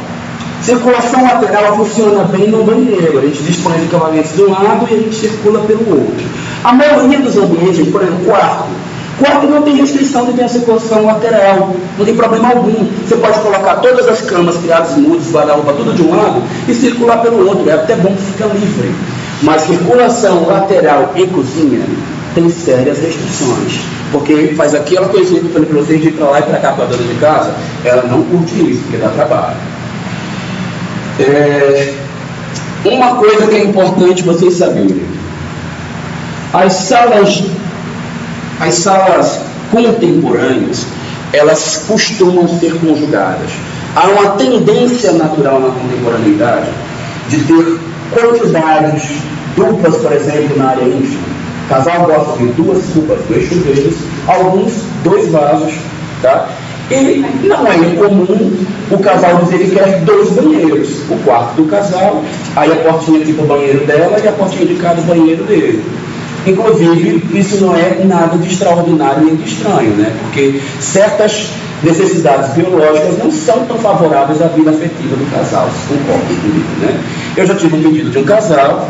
Circulação lateral funciona bem no banheiro. A gente dispõe de equipamentos de um lado e a gente circula pelo outro. A maioria dos ambientes, por exemplo, quarto não tem restrição de ter a circulação lateral, não tem problema algum. Você pode colocar todas as camas, criados mudos, guarda-roupa, tudo de um lado e circular pelo outro. É até bom que fica livre. Mas circulação lateral e cozinha tem sérias restrições. Porque faz aquela coisinha que eu falei para vocês de ir para lá e para cá para a dona de casa, ela não curte isso, porque dá trabalho. Uma coisa que é importante vocês saberem: as salas contemporâneas, elas costumam ser conjugadas. Há uma tendência natural na contemporaneidade de ter quantidades duplas, por exemplo, na área íntima. O casal gosta de 2 cubas, 2 chuveiros, alguns 2 vasos, tá? E não é incomum o casal dizer que quer 2 banheiros. O quarto do casal, aí a portinha aqui para o banheiro dela e a portinha de cada banheiro dele. Inclusive, isso não é nada de extraordinário nem de estranho, né? Porque certas necessidades biológicas não são tão favoráveis à vida afetiva do casal, se concordam comigo, né? Eu já tive um pedido de um casal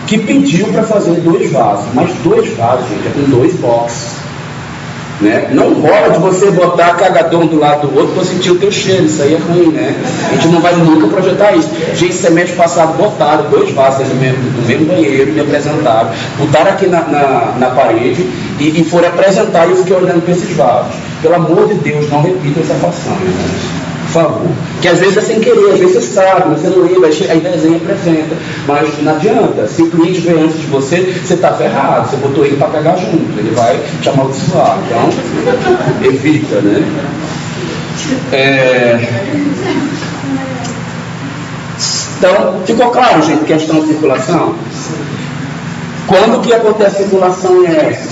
que pediu para fazer 2 vasos, mas 2 vasos, gente, é com 2 boxes. Né? Não rola de você botar cagadão do lado do outro para sentir o teu cheiro, isso aí é ruim, né? A gente não vai nunca projetar isso. Gente, semestre passado botaram 2 vasos do mesmo banheiro, me apresentaram, botaram aqui na parede e foram apresentar e eu fiquei olhando para esses vasos. Pelo amor de Deus, não repita essa façanha, né? Por favor. Que às vezes é sem querer, às vezes você sabe, você não lembra, aí desenha e apresenta. Mas não adianta, se o cliente vem antes de você, você está ferrado, você botou ele para cagar junto, ele vai te amaldiçoar. Então, evita, né? Então, ficou claro, gente, questão de circulação? Quando que acontece a circulação em S?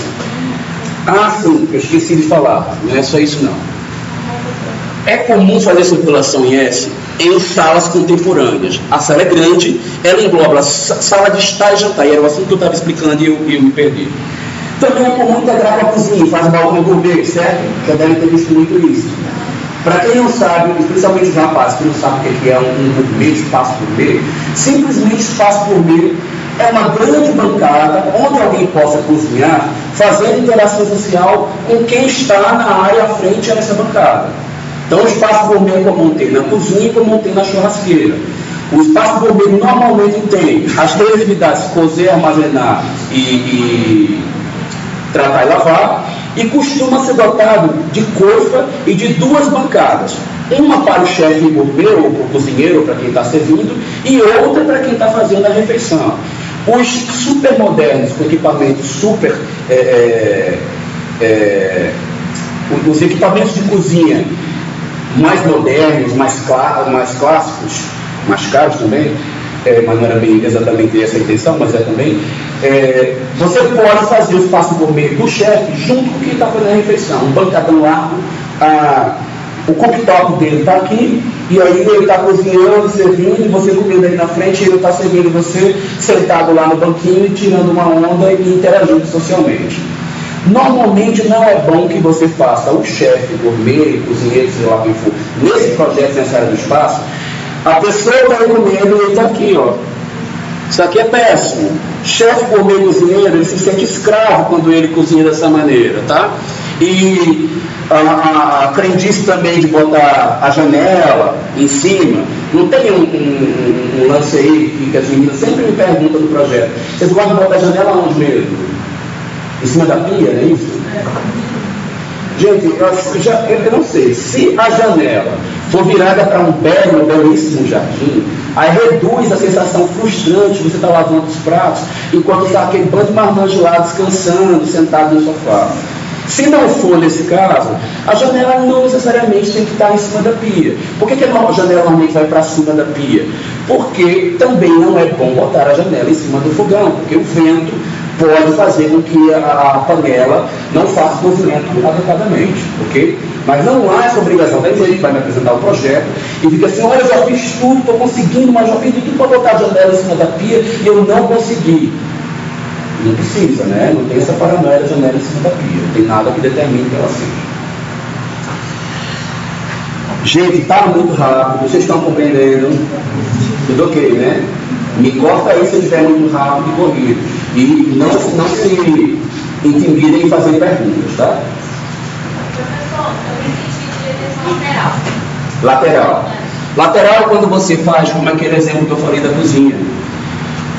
Ah, sim, eu esqueci de falar, não é só isso não. É comum fazer circulação em S em salas contemporâneas. A sala é grande, ela engloba a sala de estar e jantar, e era o assunto que eu estava explicando e eu me perdi. Também é comum integrar com a cozinha, faz balcão gourmet, certo? Já devem ter visto muito isso. Para quem não sabe, especialmente os rapazes que não sabem o que é um gourmet, espaço gourmet, simplesmente espaço gourmet é uma grande bancada onde alguém possa cozinhar, fazendo interação social com quem está na área à frente dessa bancada. Então o espaço gourmet é comum ter na cozinha e comum ter na churrasqueira. O espaço gourmet normalmente tem as três atividades: cozer, armazenar e tratar e lavar, e costuma ser dotado de coifa e de duas bancadas. Uma para o chefe gourmet, ou para o cozinheiro, ou para quem está servindo, e outra para quem está fazendo a refeição. Os super modernos, com equipamentos super... os equipamentos de cozinha mais modernos, mais clássicos, mais caros também, mas não era bem exatamente essa a intenção, mas é também, você pode fazer o espaço gourmet do chefe junto com quem está fazendo a refeição. Um bancadão largo, o cooktop dele está aqui, e aí ele está cozinhando, servindo, e você comendo aí na frente, e ele está servindo você sentado lá no banquinho, tirando uma onda e interagindo socialmente. Normalmente não é bom que você faça o chefe, gourmet, cozinheiro, sei lá quem for, nesse projeto, nessa área do espaço. A pessoa está comendo e ele está aqui, ó. Isso aqui é péssimo. Chefe, gourmet, cozinheiro, ele se sente escravo quando ele cozinha dessa maneira, tá? E a crendice também de botar a janela em cima. Não tem um lance aí que as meninas sempre me perguntam do projeto: vocês gostam de botar a janela onde mesmo? Em cima da pia, não é isso? Gente, eu não sei, se a janela for virada para um belíssimo jardim, aí reduz a sensação frustrante de você estar lavando os pratos, enquanto está aquele bando de marmanjo lá descansando, sentado no sofá. Se não for nesse caso, a janela não necessariamente tem que estar em cima da pia. Por que a janela normalmente vai para cima da pia? Porque também não é bom botar a janela em cima do fogão, porque o vento pode fazer com que a panela não faça movimento adequadamente, ok? Mas não há essa obrigação. Tem gente que vai me apresentar o projeto e fica assim: olha, eu já fiz tudo, estou conseguindo, mas já fiz tudo para botar a janela em cima da pia e eu não consegui. Não precisa, né? Não tem essa paranoia da janela em cima da pia. Não tem nada que determine que ela seja. Gente, está muito rápido, vocês estão compreendendo? Tudo ok, né? Me corta aí se estiver muito rápido e corrido. E não se intimidem em fazer perguntas, tá? Professor, eu me senti de lateral. Lateral. Lateral é quando você faz, como aquele exemplo que eu falei da cozinha.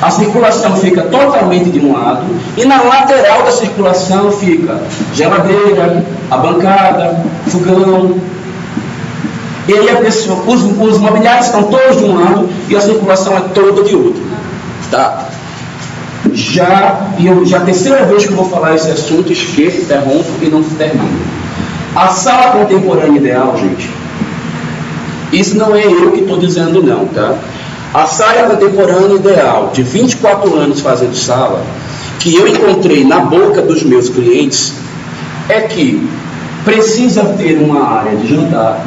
A circulação fica totalmente de um lado e na lateral da circulação fica geladeira, a bancada, fogão. E aí a pessoa, os mobiliários estão todos de um lado e a circulação é toda de outro. Tá? Já a terceira vez que eu vou falar esse assunto, esqueço, interrompo e não se termina. A sala contemporânea ideal, gente, isso não é eu que estou dizendo não, tá? A sala contemporânea ideal, de 24 anos fazendo sala, que eu encontrei na boca dos meus clientes, é que precisa ter uma área de jantar,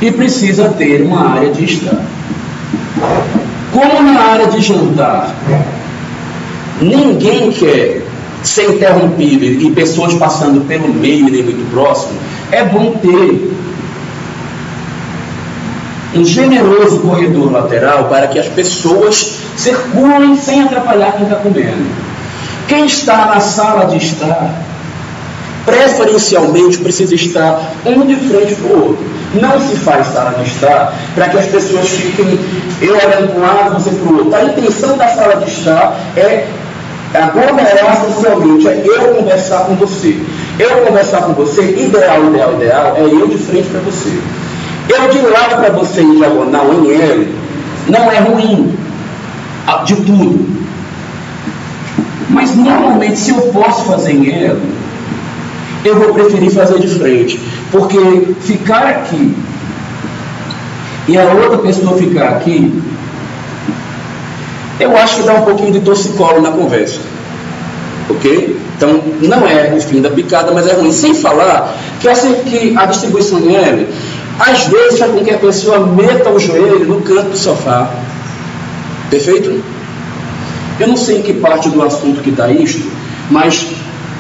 e precisa ter uma área de estar. Como na área de jantar ninguém quer ser interrompido e pessoas passando pelo meio e nem muito próximo, é bom ter um generoso corredor lateral para que as pessoas circulem sem atrapalhar quem está comendo. Quem está na sala de estar, preferencialmente precisa estar um de frente para o outro. Não se faz sala de estar para que as pessoas fiquem eu olhando para um lado, você para o outro. A intenção da sala de estar é aglomerar socialmente, é eu conversar com você. Eu conversar com você, ideal, é eu de frente para você. Eu de lado para você em diagonal, em L, não é ruim de tudo. Mas normalmente, se eu posso fazer em L, eu vou preferir fazer de frente. Porque ficar aqui e a outra pessoa ficar aqui, eu acho que dá um pouquinho de torcicolo na conversa, ok? Então, não é o fim da picada, mas é ruim. Sem falar que a distribuição em L, às vezes, faz com que a pessoa meta o joelho no canto do sofá. Perfeito? Eu não sei em que parte do assunto que está isto, mas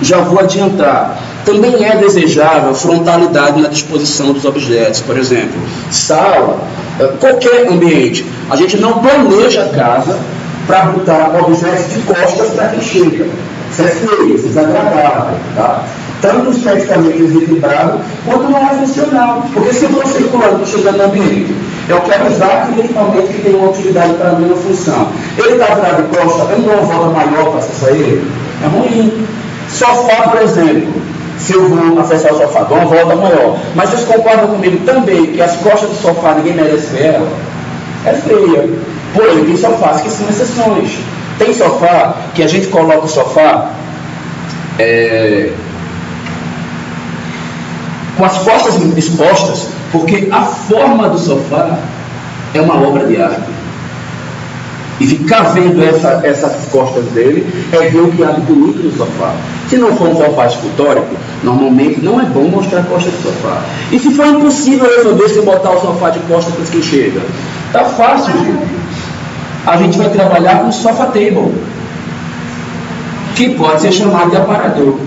já vou adiantar. Também é desejável frontalidade na disposição dos objetos. Por exemplo, sala, qualquer ambiente. A gente não planeja a casa para botar objetos de costas para quem chega. Isso é feio, isso é desagradável, tá? Tanto esteticamente desequilibrado, quanto não é funcional. Porque se eu estou circulando, chegando no ambiente, eu quero usar aquele equipamento que tem uma utilidade para mim, uma função. Ele está virado de costas, eu não dou uma volta maior para acessar ele? É ruim. Sofá, por exemplo, se eu vou acessar o sofá, dou uma volta maior. Mas vocês concordam comigo também que as costas do sofá ninguém merece ver ela? É feia. Porém, tem sofás que são exceções. Tem sofá que a gente coloca o sofá com as costas expostas, porque a forma do sofá é uma obra de arte. E ficar vendo essas costas dele é ver o que há de bonito no sofá. Se não for um sofá escultórico, normalmente não é bom mostrar a costa do sofá. E se for impossível resolver se botar o sofá de costas para quem chega, tá fácil, gente. A gente vai trabalhar com sofa table, que pode ser chamado de aparador.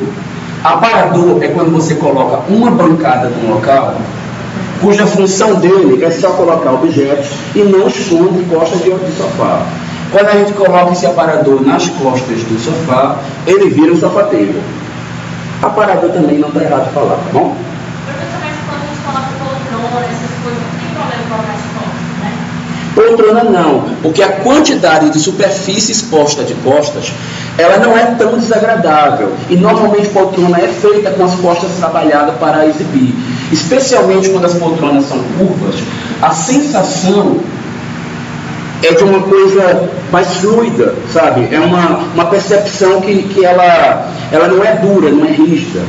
Aparador é quando você coloca uma bancada num local, cuja função dele é só colocar objetos e não esconde costas de sofá. Quando a gente coloca esse aparador nas costas do sofá, ele vira um sofá table. Aparador também não está errado de falar, tá bom? Professor, mas quando a gente coloca poltrona, essas coisas, não tem problema colocar as costas, né? Poltrona não, porque a quantidade de superfície exposta de costas, ela não é tão desagradável. E normalmente poltrona é feita com as costas trabalhadas para exibir. Especialmente quando as poltronas são curvas, a sensação é de uma coisa mais fluida, sabe? É uma percepção que ela não é dura, não é rígida.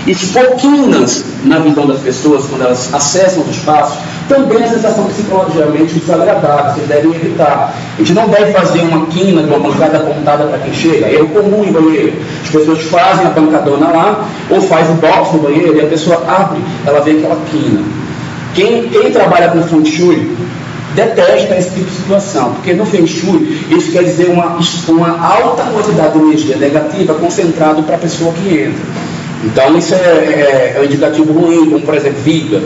E pouquinhas na visão das pessoas, quando elas acessam os espaços, também a sensação psicologicamente desagradável, vocês devem evitar. A gente não deve fazer uma quina de uma bancada apontada para quem chega, é o comum em banheiro. As pessoas fazem a bancadona lá, ou faz o box no banheiro, e a pessoa abre, ela vê aquela quina. Quem trabalha com Feng Shui detesta esse tipo de situação, porque no Feng Shui isso quer dizer uma alta quantidade de energia negativa concentrada para a pessoa que entra. Então isso é um indicativo ruim, como por exemplo viga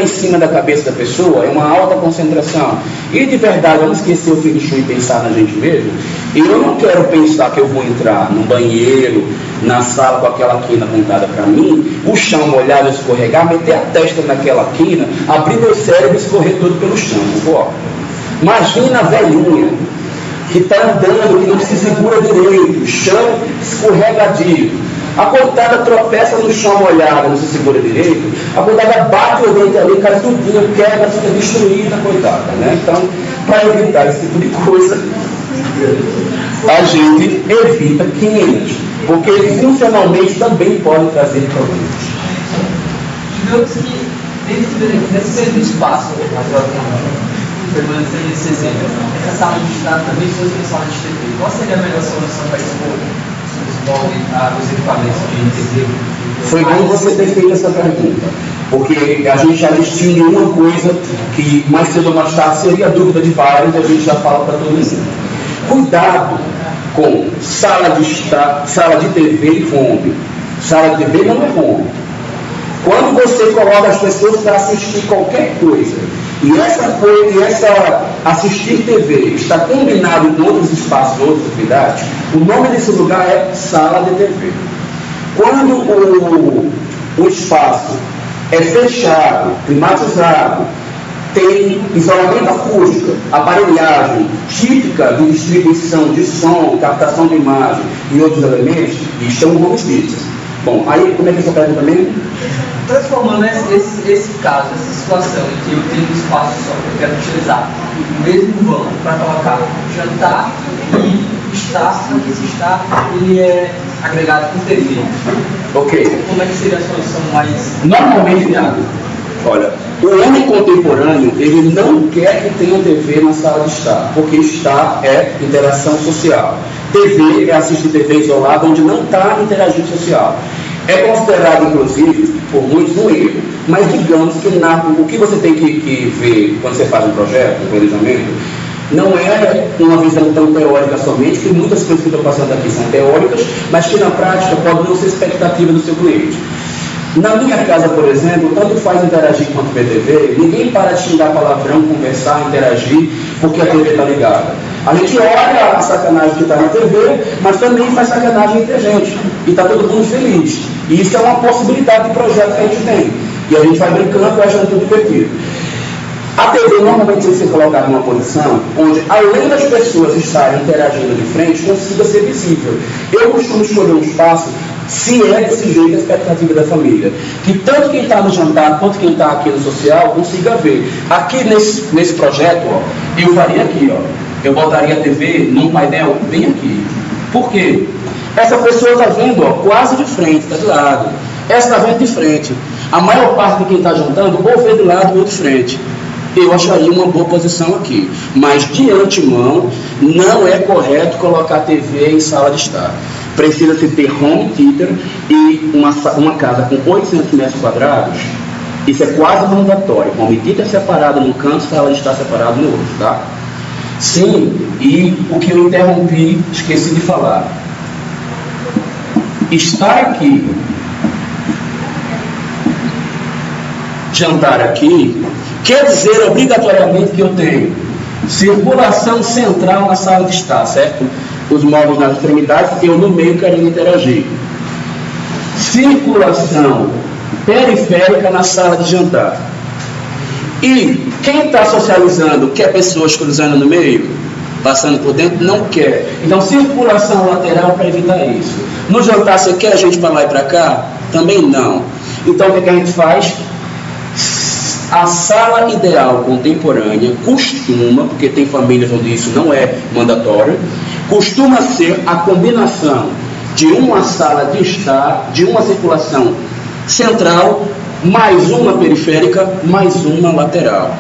em cima da cabeça da pessoa, é uma alta concentração. E de verdade, vamos esquecer o Feng Shui e pensar na gente mesmo. Eu não quero pensar que eu vou entrar no banheiro, na sala com aquela quina apontada para mim, o chão molhado, escorregar, meter a testa naquela quina, abrir meu cérebro e escorrer tudo pelo chão. Imagina a velhinha que está andando, que não se segura direito, o chão escorregadio. A coitada tropeça no chão molhado, não se segura direito, a coitada bate o dente ali, cai tudinho, quebra, fica destruída, coitada, né? Então, para evitar esse tipo de coisa, a gente evita quinas, porque funcionalmente também podem trazer problemas. Digamos que nesse mesmo espaço, permanecendo nesse exemplo, essa sala de estar também fosse uma sala de TV, qual seria a melhor solução para expor os equipamentos de TV? Foi bom você ter feito essa pergunta, porque a gente já distingue uma coisa que mais cedo ou mais tarde seria dúvida de vários, e a gente já fala para todo mundo. Cuidado com sala de TV e home. Sala de TV não é home. Quando você coloca as pessoas para assistir qualquer coisa, e essa assistir TV está combinado em outros espaços, outras atividades, o nome desse lugar é sala de TV. Quando o espaço é fechado, climatizado, tem isolamento acústico, aparelhagem típica de distribuição de som, captação de imagem e outros elementos, e estão home theater. Bom, aí como é que você pega também? Transformando esse caso, essa situação em que eu tenho um espaço só que eu quero utilizar o mesmo banco para colocar jantar e estar, só que esse estar ele é agregado com TV. Ok. Como é que seria a solução mais... Normalmente, olha, O homem contemporâneo, ele não quer que tenha TV na sala de estar, porque estar é interação social. TV é assistir TV isolada, onde não está interagindo social. É considerado, inclusive, por muitos um erro, mas digamos que o que você tem que ver quando você faz um projeto, um planejamento, não é uma visão tão teórica somente, que muitas coisas que estou passando aqui são teóricas, mas que na prática podem não ser expectativa do seu cliente. Na minha casa, por exemplo, tanto faz interagir quanto ver TV, ninguém para de xingar palavrão, conversar, interagir, porque a TV está ligada. A gente olha a sacanagem que está na TV, mas também faz sacanagem entre a gente. E está todo mundo feliz. E isso é uma possibilidade de projeto que a gente tem. E a gente vai brincando e achando tudo divertido. A TV normalmente tem que ser colocada numa posição onde, além das pessoas estarem interagindo de frente, consiga ser visível. Eu costumo escolher um espaço, se é desse jeito a expectativa da família, que tanto quem está no jantar quanto quem está aqui no social consiga ver. Aqui nesse projeto, ó, eu faria aqui, ó, eu botaria a TV num painel bem aqui. Por quê? Essa pessoa está vendo, ó, quase de frente, está de lado. Essa está vendo de frente. A maior parte de quem está jantando, ou vê de lado ou de frente. Eu acharia uma boa posição aqui. Mas, de antemão, não é correto colocar TV em sala de estar. Precisa-se ter home theater e uma casa com 800 metros quadrados. Isso é quase mandatório. Home theater separado num canto, sala de estar separado no outro, tá? Sim, e o que eu interrompi, esqueci de falar. Estar aqui, jantar aqui, quer dizer obrigatoriamente que eu tenho circulação central na sala de estar, certo? Os móveis nas extremidades, eu no meio querendo interagir. Circulação periférica na sala de jantar. E quem está socializando quer pessoas cruzando no meio, passando por dentro, não quer. Então, circulação lateral para evitar isso. No jantar, você quer a gente para lá e para cá? Também não. Então, o que a gente faz? A sala ideal contemporânea costuma, porque tem famílias onde isso não é mandatório, costuma ser a combinação de uma sala de estar, de uma circulação central, mais uma periférica, mais uma lateral.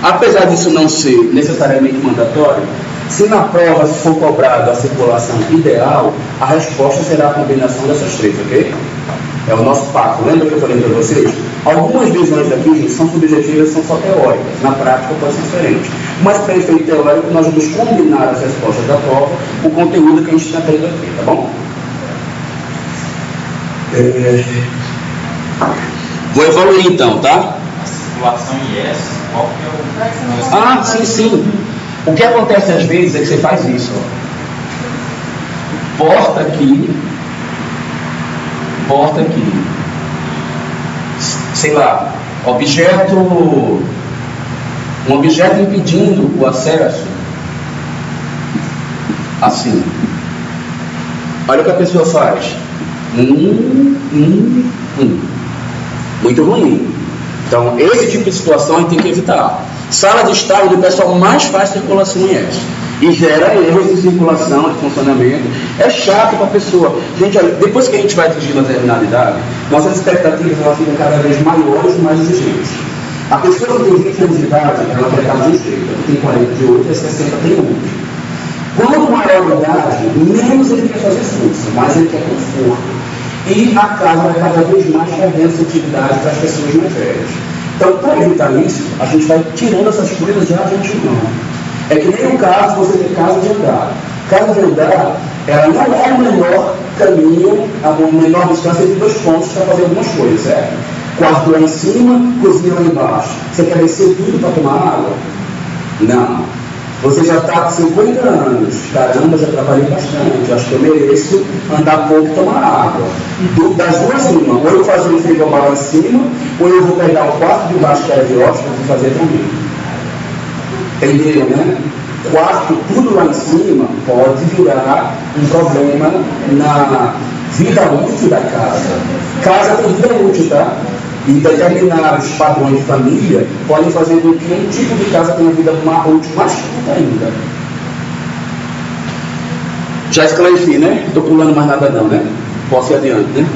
Apesar disso não ser necessariamente mandatório, se na prova for cobrado a circulação ideal, a resposta será a combinação dessas três, ok? É o nosso pacto. Lembra que eu falei para vocês? Algumas visões aqui, gente, são subjetivas, são só teóricas. Na prática pode ser diferente. Mas para efeito teórico, nós vamos combinar as respostas da prova com o conteúdo que a gente está tendo aqui, tá bom? Vou evoluir então, tá? A circulação IS, qual que é o... Ah, sim. O que acontece às vezes é que você faz isso, ó. Porta aqui, sei lá, um objeto impedindo o acesso, assim. Olha o que a pessoa faz. Muito ruim. Então, esse tipo de situação a gente tem que evitar. Sala de estar onde o pessoal mais faz circulação em S. E gera erros de circulação, de funcionamento. É chato para a pessoa. Gente, olha, depois que a gente vai atingindo a terminalidade, nossas expectativas elas ficam cada vez maiores e mais exigentes. A pessoa que tem 20 anos de idade, ela quer casa de jeito. Tem 48 e 60 tem outros. Quanto maior a idade, menos ele quer fazer esforço, mais ele quer conforto. E a casa vai cada vez mais perdendo utilidade para as pessoas mais velhas. Então, para evitar isso, a gente vai tirando essas coisas já de antemão. É que nem no caso você ter casa de andar. Casa de andar, ela não é o melhor caminho, a menor distância entre dois pontos para fazer algumas coisas, certo? Quarto lá em cima, cozinha lá embaixo. Você quer descer tudo para tomar água? Não. Você já está com 50 anos. Caramba, já trabalhei bastante. Acho que eu mereço andar pouco e tomar água. Das duas, uma. Ou eu faço um frigobar lá em cima, ou eu vou pegar o quarto de baixo que era de hóspede e fazer também. Entendeu, né? Quarto, tudo lá em cima, pode virar um problema na vida útil da casa. Casa tem vida útil, tá? E determinados padrões de família podem fazer com que um tipo de casa tenha vida útil mais curta ainda. Já esclareci, né? Estou pulando mais nada não, né? Posso ir adiante, né?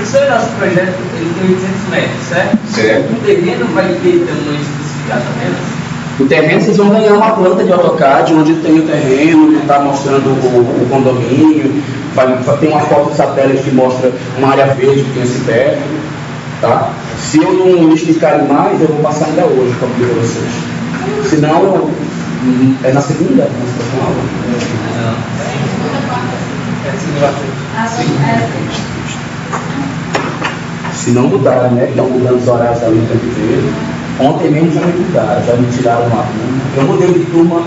O seu nosso projeto ele tem 800 metros, certo? Certo. O terreno vai ter tamanho especificado apenas? O terreno, vocês vão ganhar uma planta de AutoCAD, onde tem o terreno, está mostrando o condomínio, tem uma foto de satélite que mostra uma área verde que tem esse térreo, tá? Se eu não explicar mais, eu vou passar ainda hoje para vocês. Senão, é na segunda? Na próxima aula? Não. É segunda-feira. Se não mudaram, né? Estão mudando os horários ali no tempo inteiro. Ontem mesmo já me mudaram, já me tiraram uma turma. Eu mudei de turma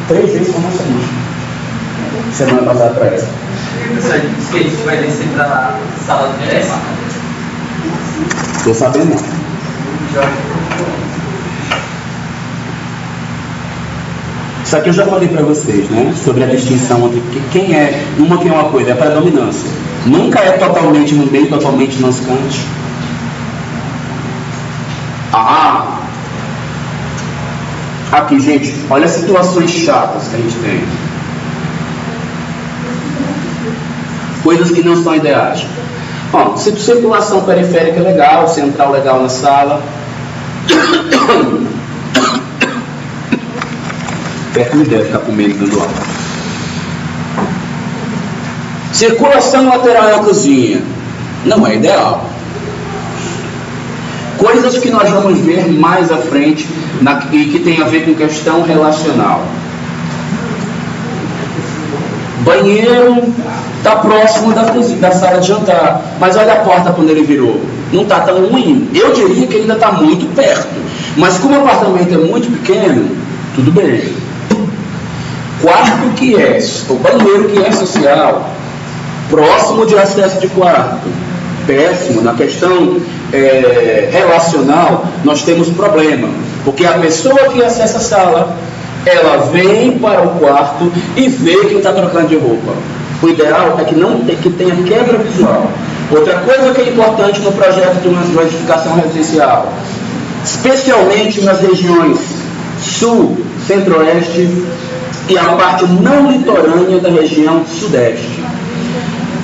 3 vezes só na semana passada para essa. Professor, diz que a gente vai descer para a sala do DS? Estou sabendo não. Isso aqui eu já falei para vocês, né? Sobre a distinção entre quem é uma coisa, é a predominância. Nunca é totalmente no meio, totalmente nos cantos. Aqui, gente, olha as situações chatas que a gente tem. Coisas que não são ideais. Bom, circulação periférica legal, central legal na sala. Perto me deve ficar com medo dando aula. Circulação lateral na cozinha. Não é ideal. Coisas que nós vamos ver mais à frente e que tem a ver com questão relacional. Banheiro está próximo da sala de jantar, mas olha a porta quando ele virou. Não está tão ruim. Eu diria que ele ainda está muito perto. Mas como o apartamento é muito pequeno, tudo bem. Quarto que é, o banheiro que é social, próximo de acesso de quarto, péssimo. Na questão relacional, nós temos problema, porque a pessoa que acessa a sala, ela vem para o quarto e vê quem está trocando de roupa. O ideal é que tenha quebra visual. Outra coisa que é importante no projeto de uma edificação residencial, especialmente nas regiões sul, centro-oeste e a parte não litorânea da região sudeste.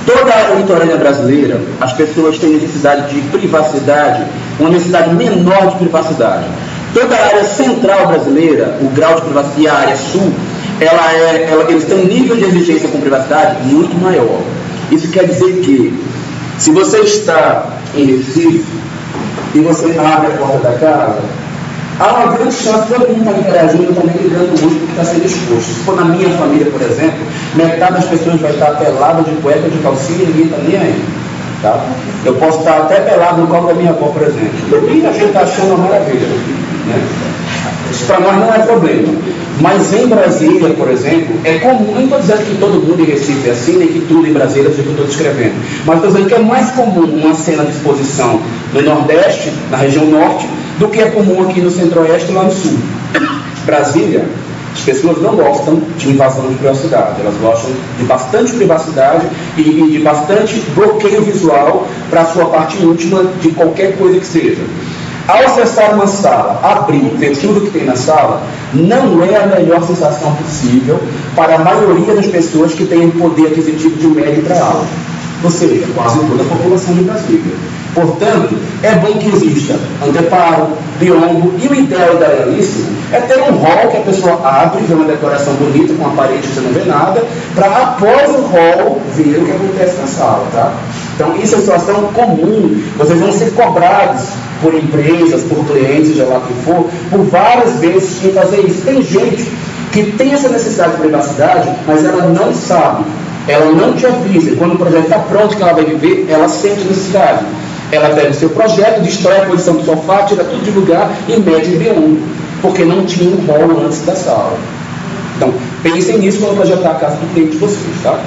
Toda a área litorânea brasileira, as pessoas têm necessidade de privacidade, uma necessidade menor de privacidade. Toda a área central brasileira, o grau de privacidade, e a área sul, eles têm um nível de exigência com privacidade muito maior. Isso quer dizer que, se você está em Recife e você abre a porta da casa, há uma grande chance que todo mundo está interagindo também ligando muito porque está sendo exposto. Se for na minha família, por exemplo, metade das pessoas vai estar pelada de cueca, de calcinha, ninguém está nem aí. Tá? Eu posso estar até pelado no colo da minha avó, por exemplo. E a gente está achando uma maravilha. Né? Isso para nós não é problema. Mas em Brasília, por exemplo, é comum, não estou dizendo que todo mundo em Recife é assim, nem que tudo em Brasília seja o que eu estou descrevendo, mas estou dizendo que é mais comum uma cena de exposição no Nordeste, na região Norte, do que é comum aqui no Centro-Oeste e lá no Sul. Brasília, as pessoas não gostam de invasão de privacidade, elas gostam de bastante privacidade e de bastante bloqueio visual para a sua parte íntima de qualquer coisa que seja. Ao acessar uma sala, abrir, ver tudo que tem na sala, não é a melhor sensação possível para a maioria das pessoas que têm o poder aquisitivo de médio para alto. Ou seja, quase toda a população de Brasília. Portanto, é bom que exista anteparo, biombo, e o idealíssimo é ter um hall que a pessoa abre, vê uma decoração bonita, com uma parede que você não vê nada, para após o hall ver o que acontece na sala, tá? Então, isso é uma situação comum, vocês vão ser cobrados por empresas, por clientes, seja lá o que for, por várias vezes em fazer isso. Tem gente que tem essa necessidade de privacidade, mas ela não sabe, ela não te avisa. Quando o projeto está pronto, que ela vai viver, ela sente necessidade. Ela pega o seu projeto, destrói a posição do sofá, tira tudo de lugar e mede em B1, porque não tinha um rolo antes da sala. Então, pensem nisso quando projetar a casa do cliente de vocês, tá?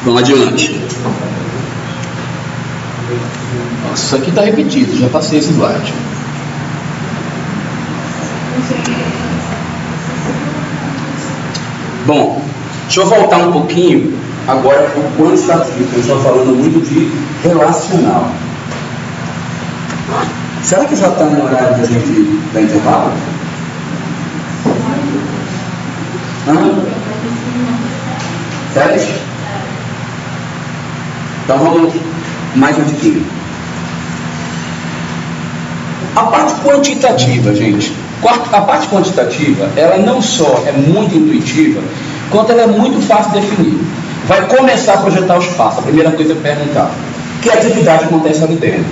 Vamos adiante. Nossa, isso aqui está repetido, já passei esse slide. Bom, deixa eu voltar um pouquinho agora para o quantitativo, porque eu estou falando muito de relacional. Será que já está no horário da gente dar intervalo? Teste? Então vamos mais um pouquinho. A parte quantitativa, gente. A parte quantitativa, ela não só é muito intuitiva, quanto ela é muito fácil de definir. Vai começar a projetar o espaço. A primeira coisa é perguntar: que atividade acontece ali dentro?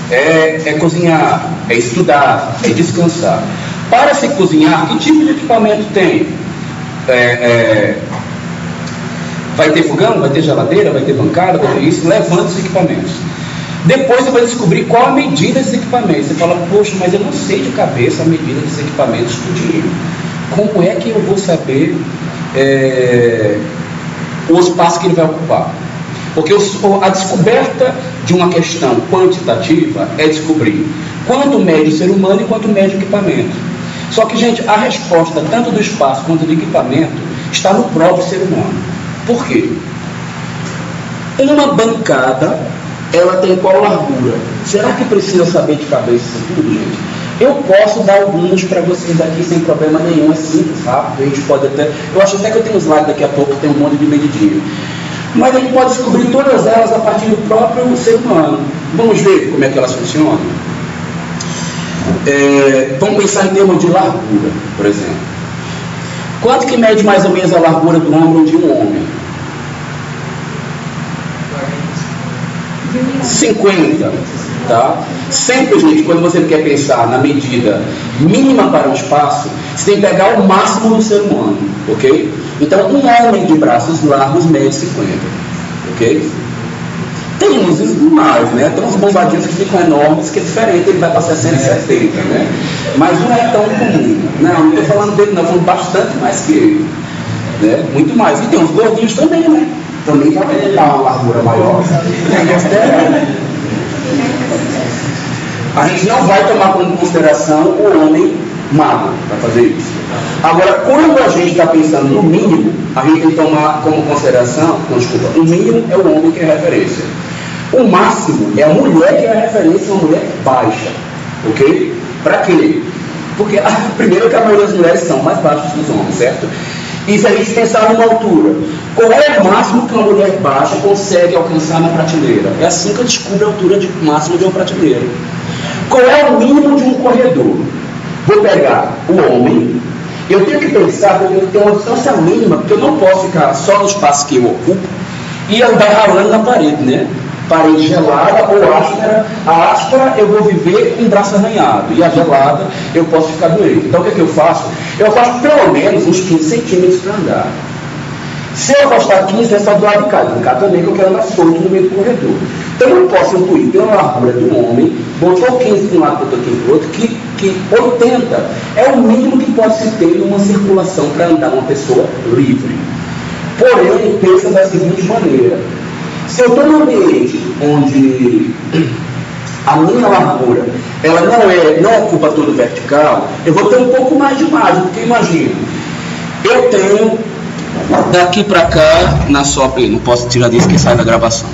É cozinhar, é estudar, é descansar. Para se cozinhar, que tipo de equipamento tem? Vai ter fogão, vai ter geladeira, vai ter bancada, vai ter isso. Levanta os equipamentos. Depois você vai descobrir qual a medida desses equipamentos. Você fala: poxa, mas eu não sei de cabeça a medida desses equipamentos tudinho. Como é que eu vou saber o espaço que ele vai ocupar? Porque a descoberta de uma questão quantitativa é descobrir quanto mede o ser humano e quanto mede o equipamento. Só que, gente, a resposta tanto do espaço quanto do equipamento está no próprio ser humano. Por quê? Uma bancada, ela tem qual largura? Será que precisa saber de cabeça isso tudo, gente? Eu posso dar alguns para vocês aqui sem problema nenhum, é simples, rápido, a gente pode até... Eu acho até que eu tenho um slide daqui a pouco, tem um monte de medidinho. Mas a gente pode descobrir todas elas a partir do próprio ser humano. Vamos ver como é que elas funcionam? Vamos pensar em termos de largura, por exemplo. Quanto que mede mais ou menos a largura do ombro de um homem? 50, tá? Sempre, gente, quando você quer pensar na medida mínima para um espaço, você tem que pegar o máximo do ser humano, ok? Então, um homem de braços largos mede 50, ok? Tem uns mais, né? Tem uns bombadinhos que ficam enormes, que é diferente, ele vai para 60 e 70, né? Mas não é tão comum. Não estou falando dele, não, falando bastante mais que ele, né? Muito mais. E tem uns gordinhos também, né? Também vai dar uma largura maior. A gente não vai tomar como consideração o homem magro para fazer isso. Agora, quando a gente está pensando no mínimo, a gente tem que tomar como consideração, o mínimo é o homem que é referência. O máximo é a mulher que é a referência, uma mulher baixa. Ok? Para quê? Porque, primeiro, que a maioria das mulheres são mais baixas que os homens, certo? E se a gente pensar numa altura, qual é o máximo que uma mulher baixa consegue alcançar na prateleira? É assim que eu descubro a altura máxima de uma prateleira. Qual é o mínimo de um corredor? Vou pegar o homem, eu tenho que pensar que eu tenho que ter uma distância mínima, porque eu não posso ficar só no espaço que eu ocupo e andar ralando na parede, né? Parede gelada ou áspera. A áspera eu vou viver com o braço arranhado, e a gelada eu posso ficar doente. Então o que é que eu faço? Eu faço pelo menos uns 15 centímetros para andar. Se eu gostar 15, é só do lado de cá. De cá também, que eu quero andar solto no meio do corredor. Então eu não posso intuir pela largura do homem, botou 15 de um lado, botou 15 do outro, que 80 é o mínimo que pode se ter numa circulação para andar uma pessoa livre. Porém, pensa da seguinte maneira: se eu estou num ambiente onde a minha largura ela não ocupa todo vertical, eu vou ter um pouco mais de margem, porque imagina, eu tenho daqui para cá, na SOP, não posso tirar disso que sai da gravação.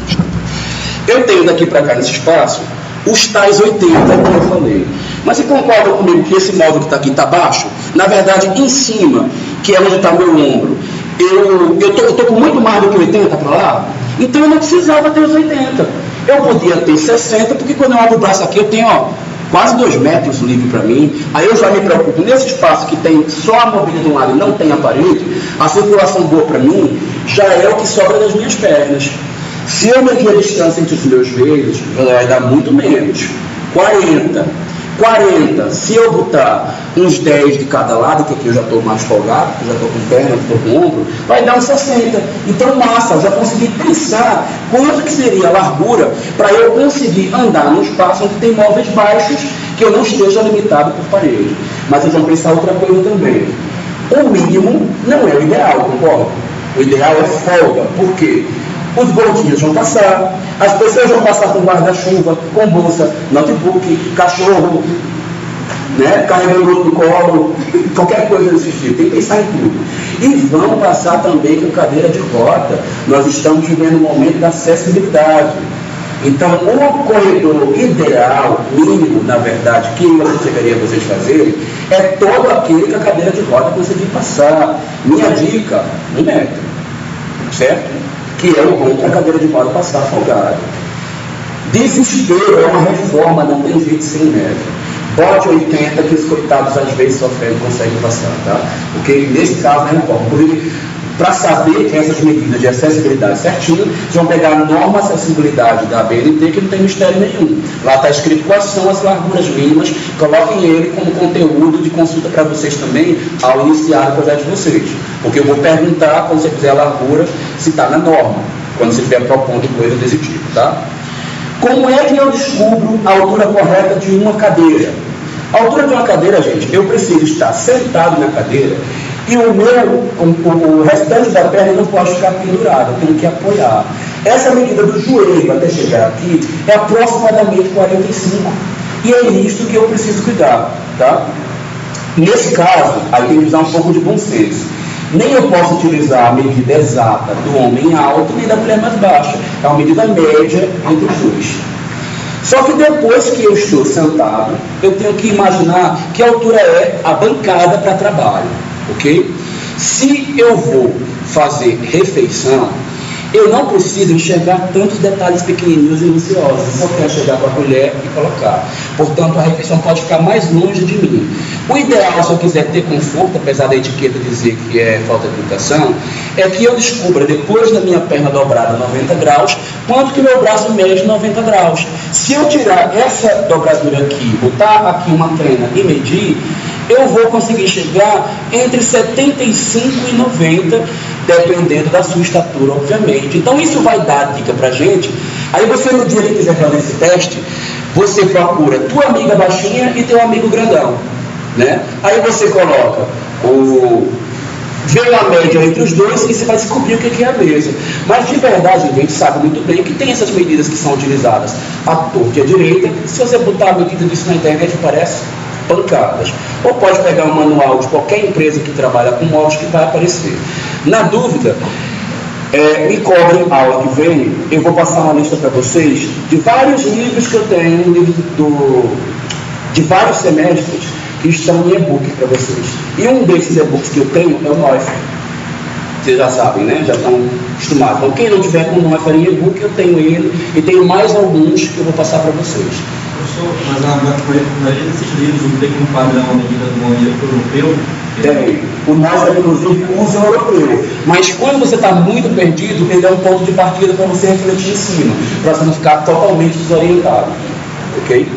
Eu tenho daqui para cá nesse espaço os tais 80, como eu falei. Mas você concorda comigo que esse móvel que está aqui está baixo? Na verdade, em cima, que é onde está meu ombro, eu tô com muito mais do que 80 para lá, então eu não precisava ter os 80. Eu podia ter 60, porque quando eu abro o braço aqui, eu tenho quase 2 metros livre para mim. Aí eu já me preocupo. Nesse espaço que tem só a mobília de um lado e não tem a parede, a circulação boa para mim já é o que sobra das minhas pernas. Se eu medir a distância entre os meus joelhos, vai dar muito menos. 40. Se eu botar uns 10 de cada lado, que aqui eu já estou mais folgado, já estou com perna, estou com ombro, vai dar uns 60. Então, massa, eu já consegui pensar quanto que seria a largura para eu conseguir andar num espaço onde tem móveis baixos, que eu não esteja limitado por parede. Mas eu já vou pensar outra coisa também. O mínimo não é o ideal, concorda? O ideal é folga. Por quê? Os gordinhos vão passar, as pessoas vão passar com guarda-chuva, com bolsa, notebook, cachorro, né, carregando o outro no colo, qualquer coisa desse tipo. Tem que pensar em tudo. E vão passar também com cadeira de roda. Nós estamos vivendo um momento da acessibilidade. Então, o corredor ideal, mínimo, na verdade, que eu aconselharia vocês fazerem, é todo aquele que a cadeira de roda conseguir passar. Minha dica, 1 metro, certo? Que é o bom para a cadeira de roda passar folgado. Desespero é uma reforma, não tem jeito sem metro. Bote 80, que os coitados às vezes sofrendo conseguem passar, tá? Porque nesse caso é reforma. Inclusive, para saber essas medidas de acessibilidade certinho, vocês vão pegar a norma acessibilidade da BNT, que não tem mistério nenhum. Lá está escrito quais são as larguras mínimas, coloquem ele como conteúdo de consulta para vocês também, ao iniciar o projeto de vocês. Porque eu vou perguntar, quando você fizer a largura, se está na norma, quando você estiver propondo coisa desse tipo, tá? Como é que eu descubro a altura correta de uma cadeira? A altura de uma cadeira, gente, eu preciso estar sentado na cadeira e o restante da perna não pode ficar pendurado, eu tenho que apoiar. Essa medida do joelho até chegar aqui é aproximadamente 45. E é isso que eu preciso cuidar, tá? Nesse caso, aí tem que usar um pouco de bom senso. Nem eu posso utilizar a medida exata do homem alto, nem da mulher mais baixa. É uma medida média entre os dois. Só que depois que eu estou sentado, eu tenho que imaginar que altura é a bancada para trabalho, ok? Se eu vou fazer refeição, eu não preciso enxergar tantos detalhes pequenininhos e minuciosos. Eu só quero chegar com a colher e colocar. Portanto, a refeição pode ficar mais longe de mim. O ideal, se eu quiser ter conforto, apesar da etiqueta dizer que é falta de educação, é que eu descubra, depois da minha perna dobrada 90 graus, quanto que meu braço mede 90 graus. Se eu tirar essa dobradura aqui, botar aqui uma trena e medir, eu vou conseguir chegar entre 75 e 90, dependendo da sua estatura, obviamente. Então isso vai dar dica pra gente. Aí você, no dia que quiser fazer esse teste, você procura tua amiga baixinha e teu amigo grandão, né? Aí você coloca vê a média entre os dois e você vai descobrir o que é a mesa. Mas de verdade, a gente sabe muito bem que tem essas medidas que são utilizadas à torta e à direita. Se você botar a medida disso na internet, parece pancadas. Ou pode pegar um manual de qualquer empresa que trabalha com molde que vai aparecer. Na dúvida, me cobrem a aula que vem, eu vou passar uma lista para vocês de vários livros que eu tenho, de vários semestres, que estão em e-book para vocês. E um desses e-books que eu tenho é o Neufer. Vocês já sabem, né? Já estão acostumados. Então, quem não tiver com o Neufer em e-book, eu tenho ele e tenho mais alguns que eu vou passar para vocês. Professor, mas a maioria desses livros não tem como padrão a medida do modelo europeu? Tem. O Neufer, inclusive, usa o europeu. Mas quando você está muito perdido, ele é um ponto de partida para você refletir em cima, para você não ficar totalmente desorientado. Ok?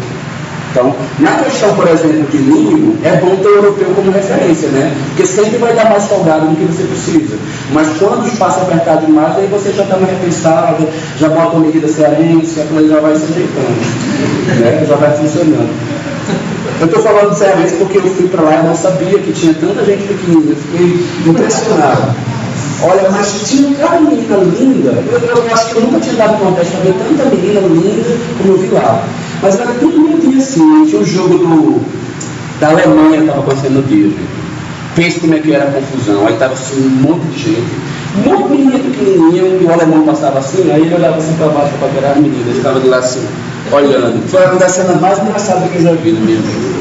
Então, na questão, por exemplo, de mínimo, é bom ter o europeu como referência, né? Porque sempre vai dar mais folgado do que você precisa. Mas quando o espaço apertar demais, aí você já está mais repensado, já bota uma medida cearense, a coisa já vai se ajeitando, né? Já vai funcionando. Eu estou falando cearense porque eu fui para lá e não sabia que tinha tanta gente pequenininha. Eu fiquei impressionado. Olha, mas tinha cada menina linda. Eu acho que eu nunca tinha dado uma teste para ver tanta menina linda como eu vi lá. Mas era tudo bonitinho assim. Tinha um jogo da Alemanha que estava acontecendo no dia. Pensa como é que era a confusão. Aí estava assim, um monte de gente. Um monte de menina pequenininha. E o alemão passava assim. Aí ele olhava assim para baixo para pegar as meninas. Ele ficava de lá assim, olhando. Foi uma das cenas mais engraçadas que eu já vi na minha vida.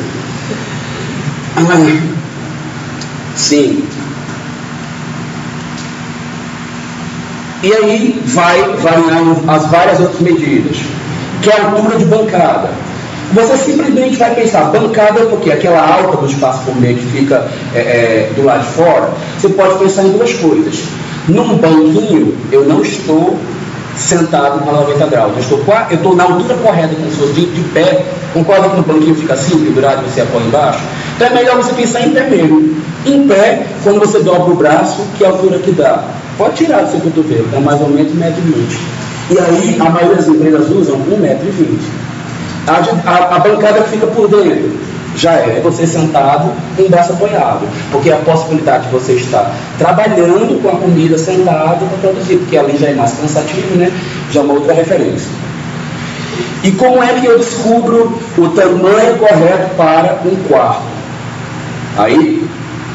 Sim. E aí vai variando as várias outras medidas, que é a altura de bancada. Você simplesmente vai pensar, bancada é porque aquela alta do espaço por meio que fica do lado de fora. Você pode pensar em duas coisas. Num banquinho, eu não estou sentado para 90 graus. Eu estou na altura correta, como se fosse de pé. Concorda que no banquinho fica assim, pendurado, você apoia embaixo? Então é melhor você pensar em pé mesmo. Em pé, quando você dobra o braço, que é a altura que dá? Pode tirar do seu cotovelo, é mais ou menos 1,20 m. E aí, a maioria das empresas usam 1,20 m. A bancada que fica por dentro já é você sentado com o braço apoiado, porque a possibilidade de você estar trabalhando com a comida sentado para produzir, porque ali já é mais cansativo, né? Já é uma outra referência. E como é que eu descubro o tamanho correto para um quarto? Aí,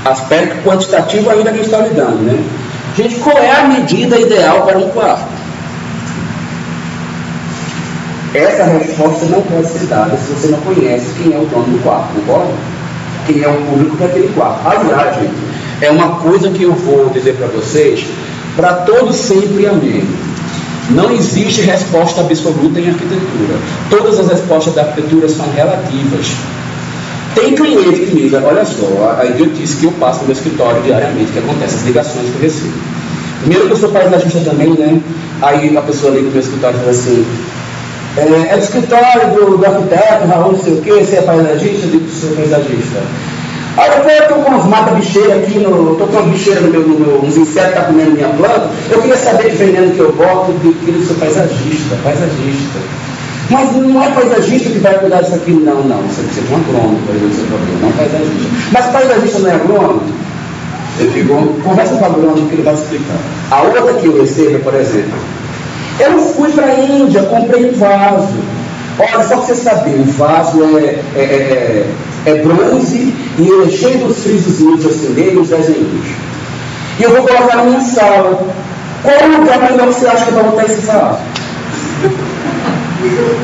aspecto quantitativo ainda que está lidando, né? Gente, qual é a medida ideal para um quarto? essa resposta não pode ser dada se você não conhece quem é o dono do quarto, concorda? Quem é o público daquele quarto. Aliás, gente, é uma coisa que eu vou dizer para vocês, para todos sempre, amém. Não existe resposta absoluta em arquitetura. Todas as respostas da arquitetura são relativas. Tem cliente que me diz, olha só, a idiotice que eu passo no meu escritório diariamente, que acontece, as ligações que eu recebo. Primeiro que eu sou paisagista também, né? Aí a pessoa liga no meu escritório e diz assim, é do escritório do arquiteto, Raul, não sei o que, você é paisagista? Eu digo, sou paisagista. Aí eu estou com umas matas-bicheiras aqui, estou com umas bicheiras uns insetos que estão comendo minha planta, eu queria saber que veneno que eu boto, eu queria ser paisagista. Mas não é paisagista que vai cuidar disso aqui, não, você precisa de um agrônomo para resolver o seu problema, não paisagista. Mas paisagista não é agrônomo? Eu digo, conversa com o agrônomo que ele vai explicar. A outra que eu recebo, por exemplo, eu fui para a Índia, comprei um vaso. Olha, só para você saber, o vaso é bronze e ele é cheio dos frisozinhos assim dele, os desenhos. E eu vou colocar na minha sala. Qual lugar melhor você acha que vai botar esse vaso?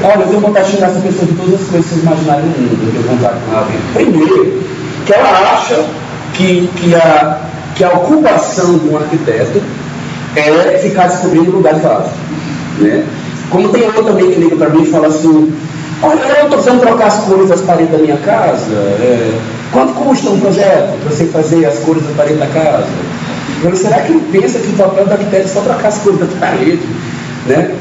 Olha, eu tenho vontade de xingar essa pessoa de todas as coisas que vocês imaginarem no mundo. Eu tenho vontade com ela. Primeiro, que ela acha que a ocupação de um arquiteto é ficar descobrindo lugar de vaso. Né? Como tem outro também que liga para mim e fala assim, olha, eu estou precisando trocar as cores das paredes da minha casa, quanto custa um projeto para você fazer as cores das paredes da casa? Eu, será que ele pensa que o papel do arquiteto é só trocar as cores da parede? Né?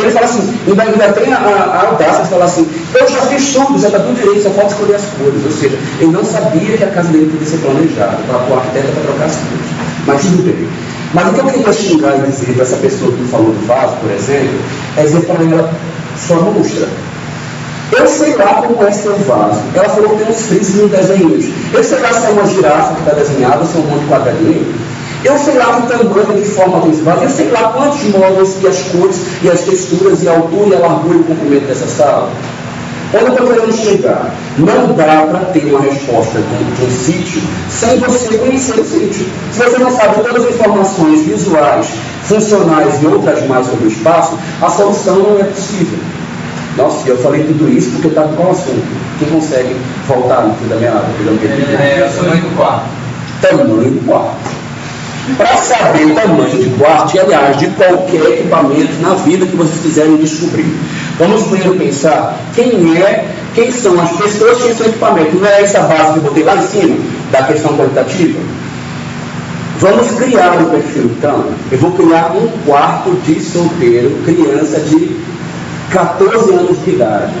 Ele fala assim, ainda tem a audácia de falar assim, eu já fiz tudo, já está tudo direito, só pode escolher as cores. Ou seja, ele não sabia que a casa dele podia ser planejada para o arquiteto para trocar as cores. Mas tudo bem. Mas o que eu queria xingar e dizer para essa pessoa que falou do vaso, por exemplo, é dizer para ela, sua monstra, eu sei lá como é seu vaso. Ela falou que tem uns frisos e uns desenhos. Eu sei lá se é uma girafa que está desenhada, se é um monte de quadradinho. Eu sei lá o tamanho, de forma desse vaso. Eu sei lá quantos móveis e as cores, e as texturas, e a altura, e a largura e o comprimento dessa sala. Onde eu estou querendo chegar? Não dá para ter uma resposta de um sítio sem você conhecer o sítio. Se você não sabe todas as informações visuais, funcionais e outras mais sobre o espaço, a solução não é possível. Nossa, eu falei tudo isso porque eu estava com o assunto. Quem consegue voltar no fio da meada? É o tamanho do quarto. Tamanho do quarto. Para saber o tamanho de quarto, e aliás, de qualquer equipamento na vida que vocês quiserem descobrir. Vamos primeiro pensar quem são as pessoas que são equipamento. Não é essa base que eu botei lá em cima, da questão qualitativa? Vamos criar um perfil, então. Eu vou criar um quarto de solteiro, criança de 14 anos de idade.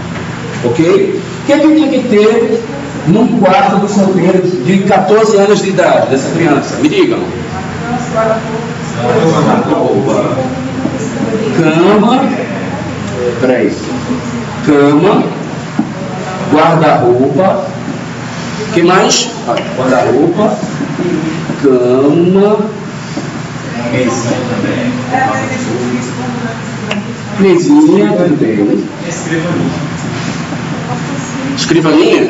Ok? O que é que tem que ter num quarto do solteiro de 14 anos de idade, dessa criança? Me digam. Cama, guarda-roupa, que mais? Guarda-roupa, cama, mesinha também, escrivaninha?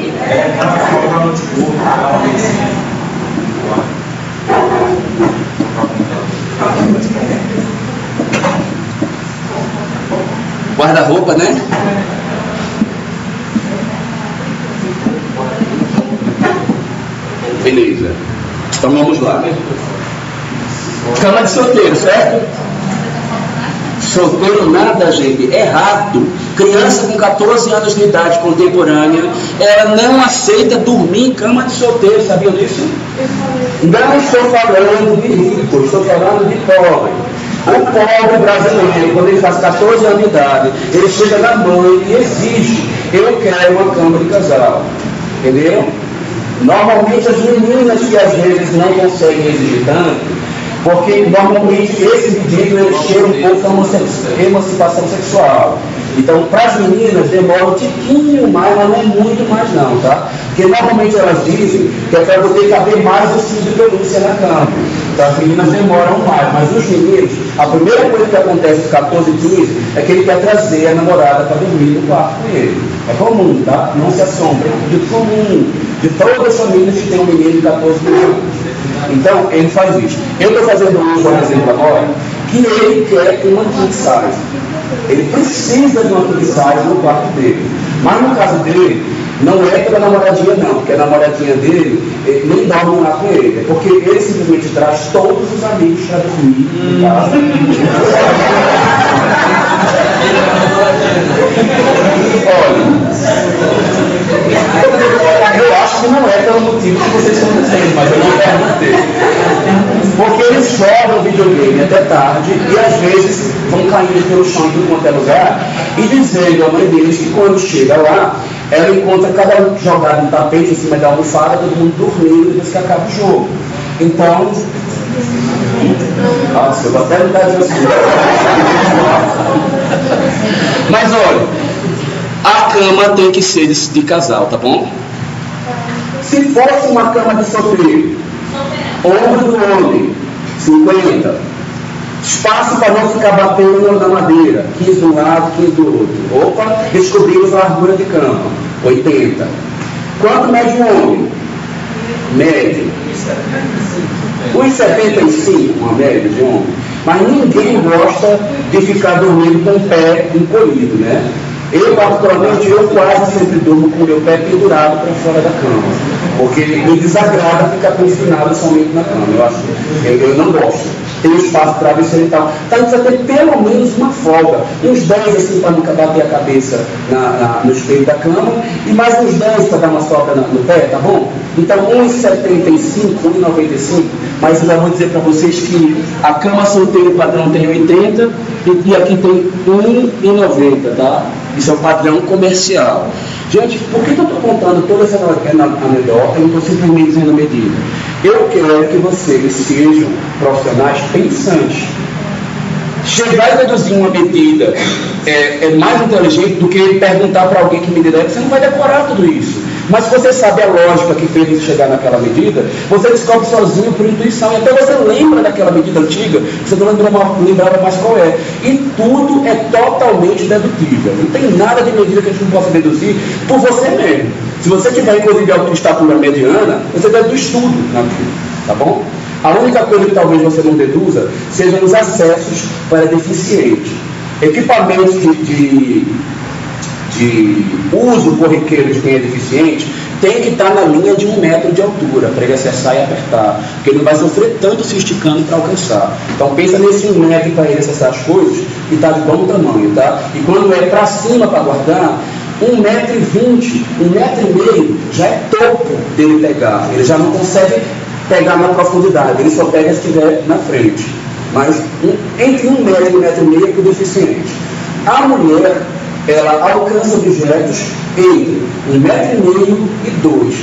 Guarda-roupa, né? Beleza. Então vamos lá. Cama de solteiro, certo? Solteiro nada, gente. Errado. Criança com 14 anos de idade contemporânea, ela não aceita dormir em cama de solteiro, sabia disso? Não estou falando de rico, estou falando de pobre. O pobre brasileiro, quando ele faz 14 anos de idade, ele chega na mãe e exige, eu quero uma cama de casal. Entendeu? Normalmente as meninas que às vezes não conseguem exigir tanto, porque normalmente esse pedido ele chega um pouco a emancipação sexual. Então, para as meninas demora um tiquinho mais, mas não é muito mais não, tá? Porque normalmente elas dizem que é para poder caber mais o fio de pelúcia na cama. Então, as meninas demoram mais, mas os meninos, a primeira coisa que acontece com 14 e 15 é que ele quer trazer a namorada para dormir no quarto com ele. É comum, tá? Não se assombre. É muito comum de todas as famílias que tem um menino de 14 anos. Então, ele faz isso. Eu estou fazendo um, por exemplo, agora, que ele quer uma king size. Ele precisa de uma king size no quarto dele. Mas no caso dele, não é pela namoradinha não, porque a namoradinha dele nem dorme lá com ele, é porque ele simplesmente traz todos os amigos para dormir em casa. Olha, eu acho que não é pelo motivo que vocês estão dizendo, mas eu não perguntei. Porque eles jogam videogame até tarde e às vezes vão caindo pelo chão em qualquer lugar e dizendo à mãe deles que quando chega lá, ela encontra cada um jogado no tapete em cima da almofada, todo mundo dormindo depois que acaba o jogo. Então, nossa, eu vou até mudar de assunto. Mas olha, a cama tem que ser de casal, tá bom? Se fosse uma cama de solteiro, ombro do homem, 50. Espaço para não ficar batendo na madeira, 15 de um lado, 15 do outro. Opa, descobrimos a largura de cama, 80. Quanto mede o homem? Médio. 1,75, uma média de homem. Mas ninguém gosta de ficar dormindo com o pé encolhido, né? Eu, particularmente, eu quase sempre durmo com o meu pé pendurado para fora da cama. Porque me desagrada ficar confinado somente na cama. Eu não gosto. Tem espaço para travesseiro e tal. Então, precisa ter pelo menos uma folga. Uns 10 assim para nunca bater a cabeça no espelho da cama. E mais uns 10 para dar uma sobra no pé, tá bom? Então, 1,75, 1,95. Mas eu já vou dizer para vocês que a cama solteiro padrão tem 80 e aqui tem 1,90, tá? Isso é o padrão comercial. Gente, por que eu estou contando toda essa anedota e não estou simplesmente dizendo a medida? Eu quero que vocês sejam profissionais pensantes. Chegar e deduzir uma medida é mais inteligente do que perguntar para alguém que medida é, você não vai decorar tudo isso. Mas se você sabe a lógica que fez você chegar naquela medida, você descobre sozinho por intuição. E até você lembra daquela medida antiga, você não lembrava mais qual é. E tudo é totalmente dedutível. Não tem nada de medida que a gente não possa deduzir por você mesmo. Se você tiver, inclusive, a estatura mediana, você deduz tudo naquilo. Tá bom? A única coisa que talvez você não deduza sejam os acessos para deficiente. Equipamentos de uso corriqueiro de quem é deficiente tem que estar na linha de 1 metro de altura para ele acessar e apertar, porque ele não vai sofrer tanto se esticando para alcançar. Então pensa nesse 1 metro para ele acessar as coisas e está de bom tamanho, tá? E quando é para cima para guardar, 1,20 m, 1,5 m já é topo dele pegar, ele já não consegue pegar na profundidade, ele só pega se estiver na frente. Mas entre 1 m e 1,5 m é para o deficiente. A mulher, ela alcança objetos entre 1,5 m e 2.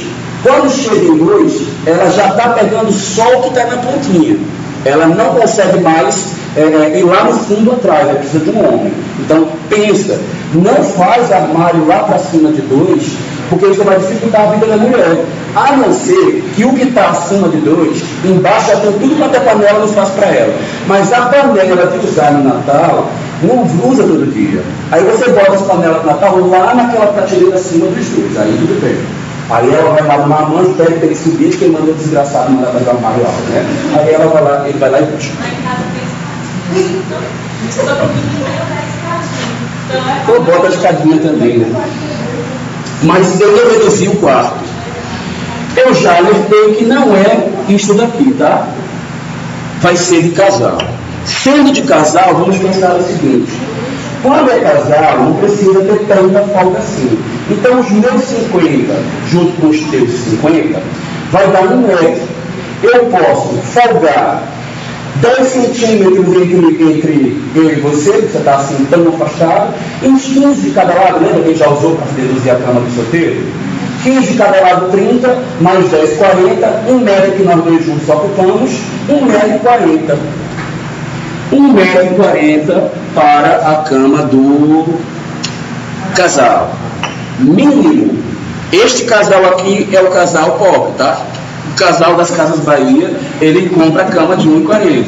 Quando chega em 2, ela já está pegando só o que está na pontinha. Ela não consegue mais ir lá no fundo atrás, ela precisa de um homem. Então, pensa, não faz armário lá para cima de 2, porque isso vai dificultar a vida da mulher. A não ser que o que está acima de 2, embaixo já tem tudo quanto é panela no espaço para ela. Mas a panela de usar no Natal, não usa todo dia. Aí você bota as panelas de Natal lá naquela prateleira acima dos 2, aí tudo bem. Aí ela vai lá no marmanjo, pede para ele subir, que ele manda o desgraçado mandar para o armário alto, né? Aí ela vai lá, ele vai lá e puxa. Ou bota a escadinha também, né? Mas eu não reduzi o quarto. Eu já alertei que não é isso daqui, tá? Vai ser de casal. Sendo de casal, vamos pensar o seguinte. Quando é casal, não precisa ter tanta folga assim. Então, os meus 50, junto com os teus 50, vai dar 1 metro. Eu posso folgar 10 centímetros entre eu e você, que você está assim tão afastado, e uns 15 de cada lado, lembra que a gente já usou para deduzir a cama do solteiro? 15 de cada lado, 30, mais 10, 40, 1 metro que nós dois juntos ocupamos, 1,40 m. 1,40 m para a cama do casal. Mínimo. Este casal aqui é o casal pobre, tá? O casal das Casas Bahia, ele compra a cama de 1,40 m.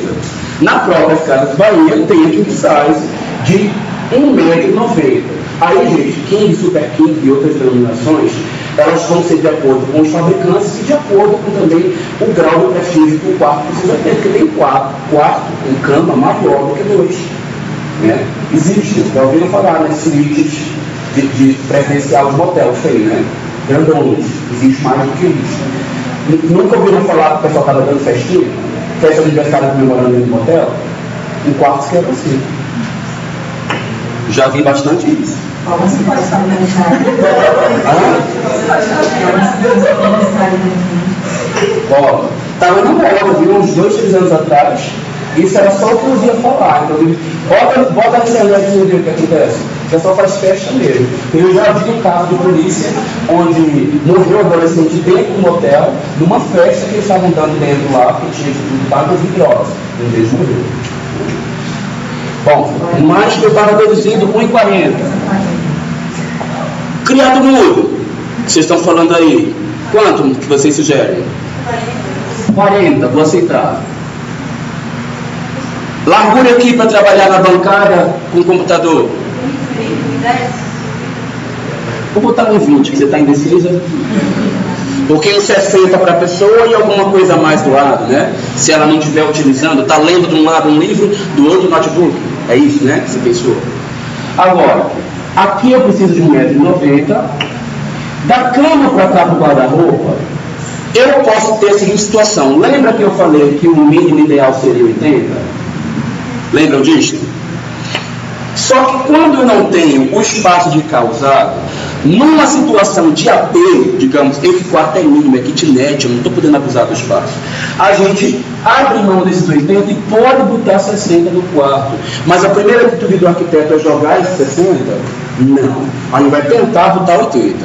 Na própria Casas Bahia tem a king size de 1,90 m. Aí, gente, King, Super King e outras denominações, elas vão ser de acordo com os fabricantes e de acordo com também o grau de prestígio que o quarto precisa ter, porque tem quarto com cama maior do que 2. né? Existe, já ouviram falar nesses suítes de presencial de motel, tem, né? Grandones, existe mais do que isso. Nunca ouviram falar que o pessoal estava dando festinha, festa de aniversário comemorando no motel? Um quarto que é assim. Já vi bastante isso. Você pode estar no aniversário. Ó, estava na moda, viu, uns 2, 3 anos atrás. Isso era só o que eu ia falar. Então, bota na internet e ver o que acontece. O pessoal faz festa mesmo. Eu já vi um caso de polícia onde morreu um adolescente dentro do motel, numa festa que eles estavam dando dentro lá, que tinha de tudo pago e drogas. Um deles morreu. Bom, mais que eu estava deduzindo 1,40. Criado mudo, vocês estão falando aí. Quanto que vocês sugerem? 40, vou aceitar. Largura aqui para trabalhar na bancada com o computador. Vou botar um 20, que você está indecisa. Porque um 60 para a pessoa e alguma coisa a mais do lado, né? Se ela não estiver utilizando, está lendo de um lado um livro, do outro um notebook. É isso, né? Que você pensou. Agora, aqui eu preciso de 1,90 m. Da cama para cá para o guarda-roupa, eu posso ter a seguinte situação. Lembra que eu falei que o mínimo ideal seria 80? Lembram disso? Só que quando eu não tenho o espaço de causado, numa situação de AP, digamos, esse quarto é mínimo, é kitnet, eu não estou podendo abusar do espaço, a gente abre mão desses 80 e pode botar 60 no quarto. Mas a primeira atitude do arquiteto é jogar esses 60? Não. Aí vai tentar botar 80.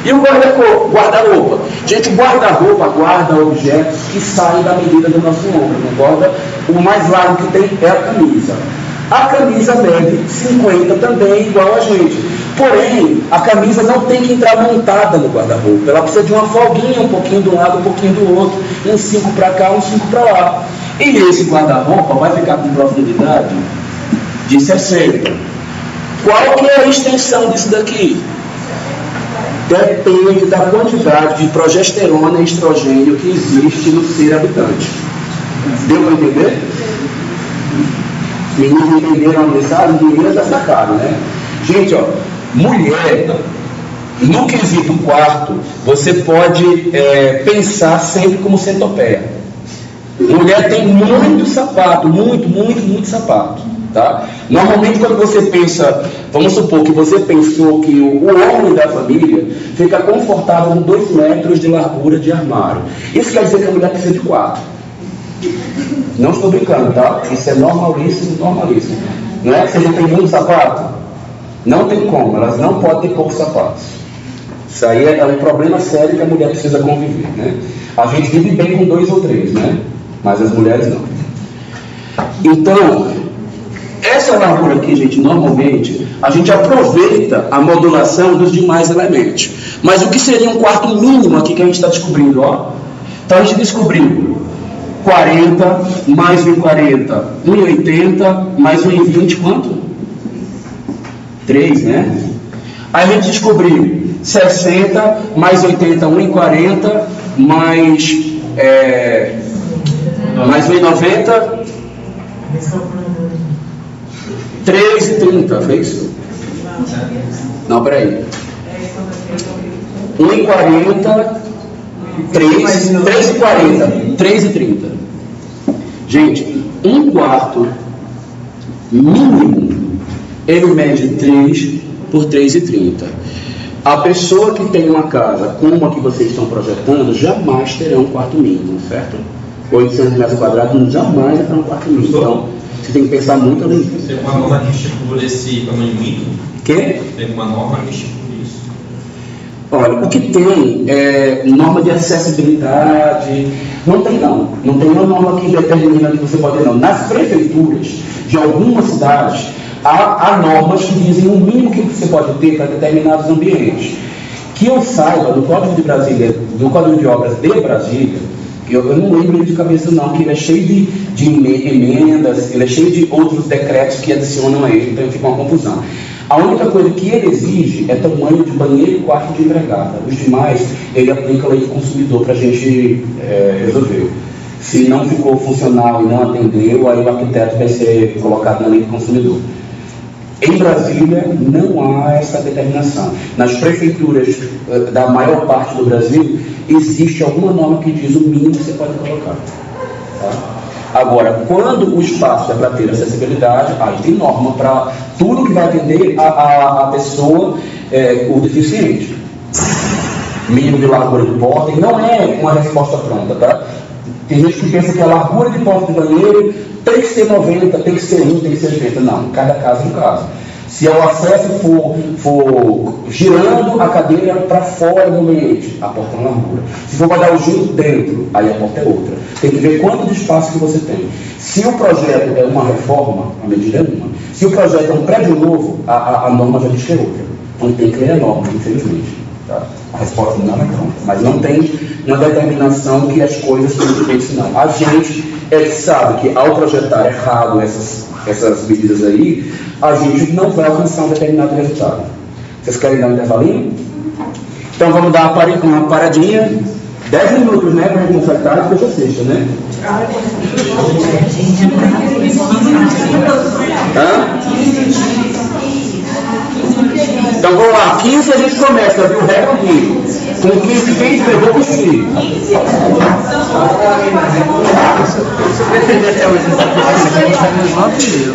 E o guarda-roupa? Gente, o guarda-roupa guarda objetos que saem da medida do nosso ombro. Guarda, o mais largo que tem é a camisa. A camisa mede 50 também, igual a gente. Porém, a camisa não tem que entrar montada no guarda-roupa. Ela precisa de uma folguinha, um pouquinho de um lado, um pouquinho do outro. Um 5 para cá, um 5 para lá. E esse guarda-roupa vai ficar com profundidade de 60. Qual que é a extensão disso daqui? Depende da quantidade de progesterona e estrogênio que existe no ser habitante. Deu para entender? Meninos entenderam a mensagem? Meninas já sacaram, né? Gente, ó, mulher, no quesito quarto, você pode pensar sempre como centopeia. Mulher tem muito sapato, muito sapato. Tá? Normalmente quando você pensa, vamos supor que você pensou que o homem da família fica confortável com 2 metros de largura de armário. Isso quer dizer que a mulher precisa de 4. Não estou brincando, tá? Isso é normalíssimo. Não é que você não tem muito sapato? Não tem como, elas não podem ter poucos sapatos. Isso aí é um problema sério que a mulher precisa conviver, né? A gente vive bem com 2 ou 3, né? Mas as mulheres não. Então, essa largura aqui, gente, normalmente, a gente aproveita a modulação dos demais elementos. Mas o que seria um quarto mínimo aqui que a gente está descobrindo, ó? Então a gente descobriu 40, mais 1,40, 1,80, mais 1,20, quanto? 3, né? Aí a gente descobriu 60, mais 80, 1,40, mais 1,90, 3,30, fez? Não, peraí. 1,40, 3,40, 3,30. Gente, um quarto mínimo, ele mede 3 por 3,30. A pessoa que tem uma casa como a que vocês estão projetando, jamais terá um quarto mínimo, certo? 800 metros quadrados, jamais terá um quarto mínimo. Então, você tem que pensar muito além disso. Tem uma norma que estipula esse tamanho mínimo? Quê? Tem uma norma que estipula isso? Olha, o que tem é norma de acessibilidade. Não tem não. Não tem uma norma que determina que você pode ter não. Nas prefeituras de algumas cidades, há normas que dizem o mínimo que você pode ter para determinados ambientes. Que eu saiba, no Código de Brasília, no Código de Obras de Brasília, eu não lembro de cabeça não, que ele é cheio de emendas, ele é cheio de outros decretos que adicionam a ele, então fica uma confusão. A única coisa que ele exige é tamanho de banheiro e quarto de empregada. Os demais, ele aplica a lei do consumidor para a gente resolver. Se não ficou funcional e não atendeu, aí o arquiteto vai ser colocado na lei do consumidor. Em Brasília não há essa determinação. Nas prefeituras da maior parte do Brasil, existe alguma norma que diz o mínimo que você pode colocar. Tá? Agora, quando o espaço é para ter acessibilidade, aí tem norma para tudo que vai atender a pessoa, o deficiente. Mínimo de largura de porta, e não é uma resposta pronta, tá? Tem gente que pensa que a largura de porta de banheiro tem que ser 90, tem que ser 1, tem que ser 80. Não, cada caso é um caso. Se o acesso for girando a cadeira para fora do ambiente, a porta é uma largura. Se for para dar o giro dentro, aí a porta é outra. Tem que ver quanto de espaço que você tem. Se o projeto é uma reforma, a medida é uma. Se o projeto é um prédio novo, a norma já diz que é outra. Então tem que ler a norma, infelizmente. Tá? A resposta não é pronta. Mas não tem uma determinação que as coisas são diferentes, não. A gente sabe que ao projetar errado essas medidas aí, a gente não vai alcançar um determinado resultado. Vocês querem dar um intervalinho? Então vamos dar uma paradinha, 10 minutos, né, para a gente consertar, depois é sexta, né? Então vamos lá, 15 a gente começa, viu? Recordinho. Com 15 quem escreveu com si. Se eu defender até hoje, a gente está nos 9 mil.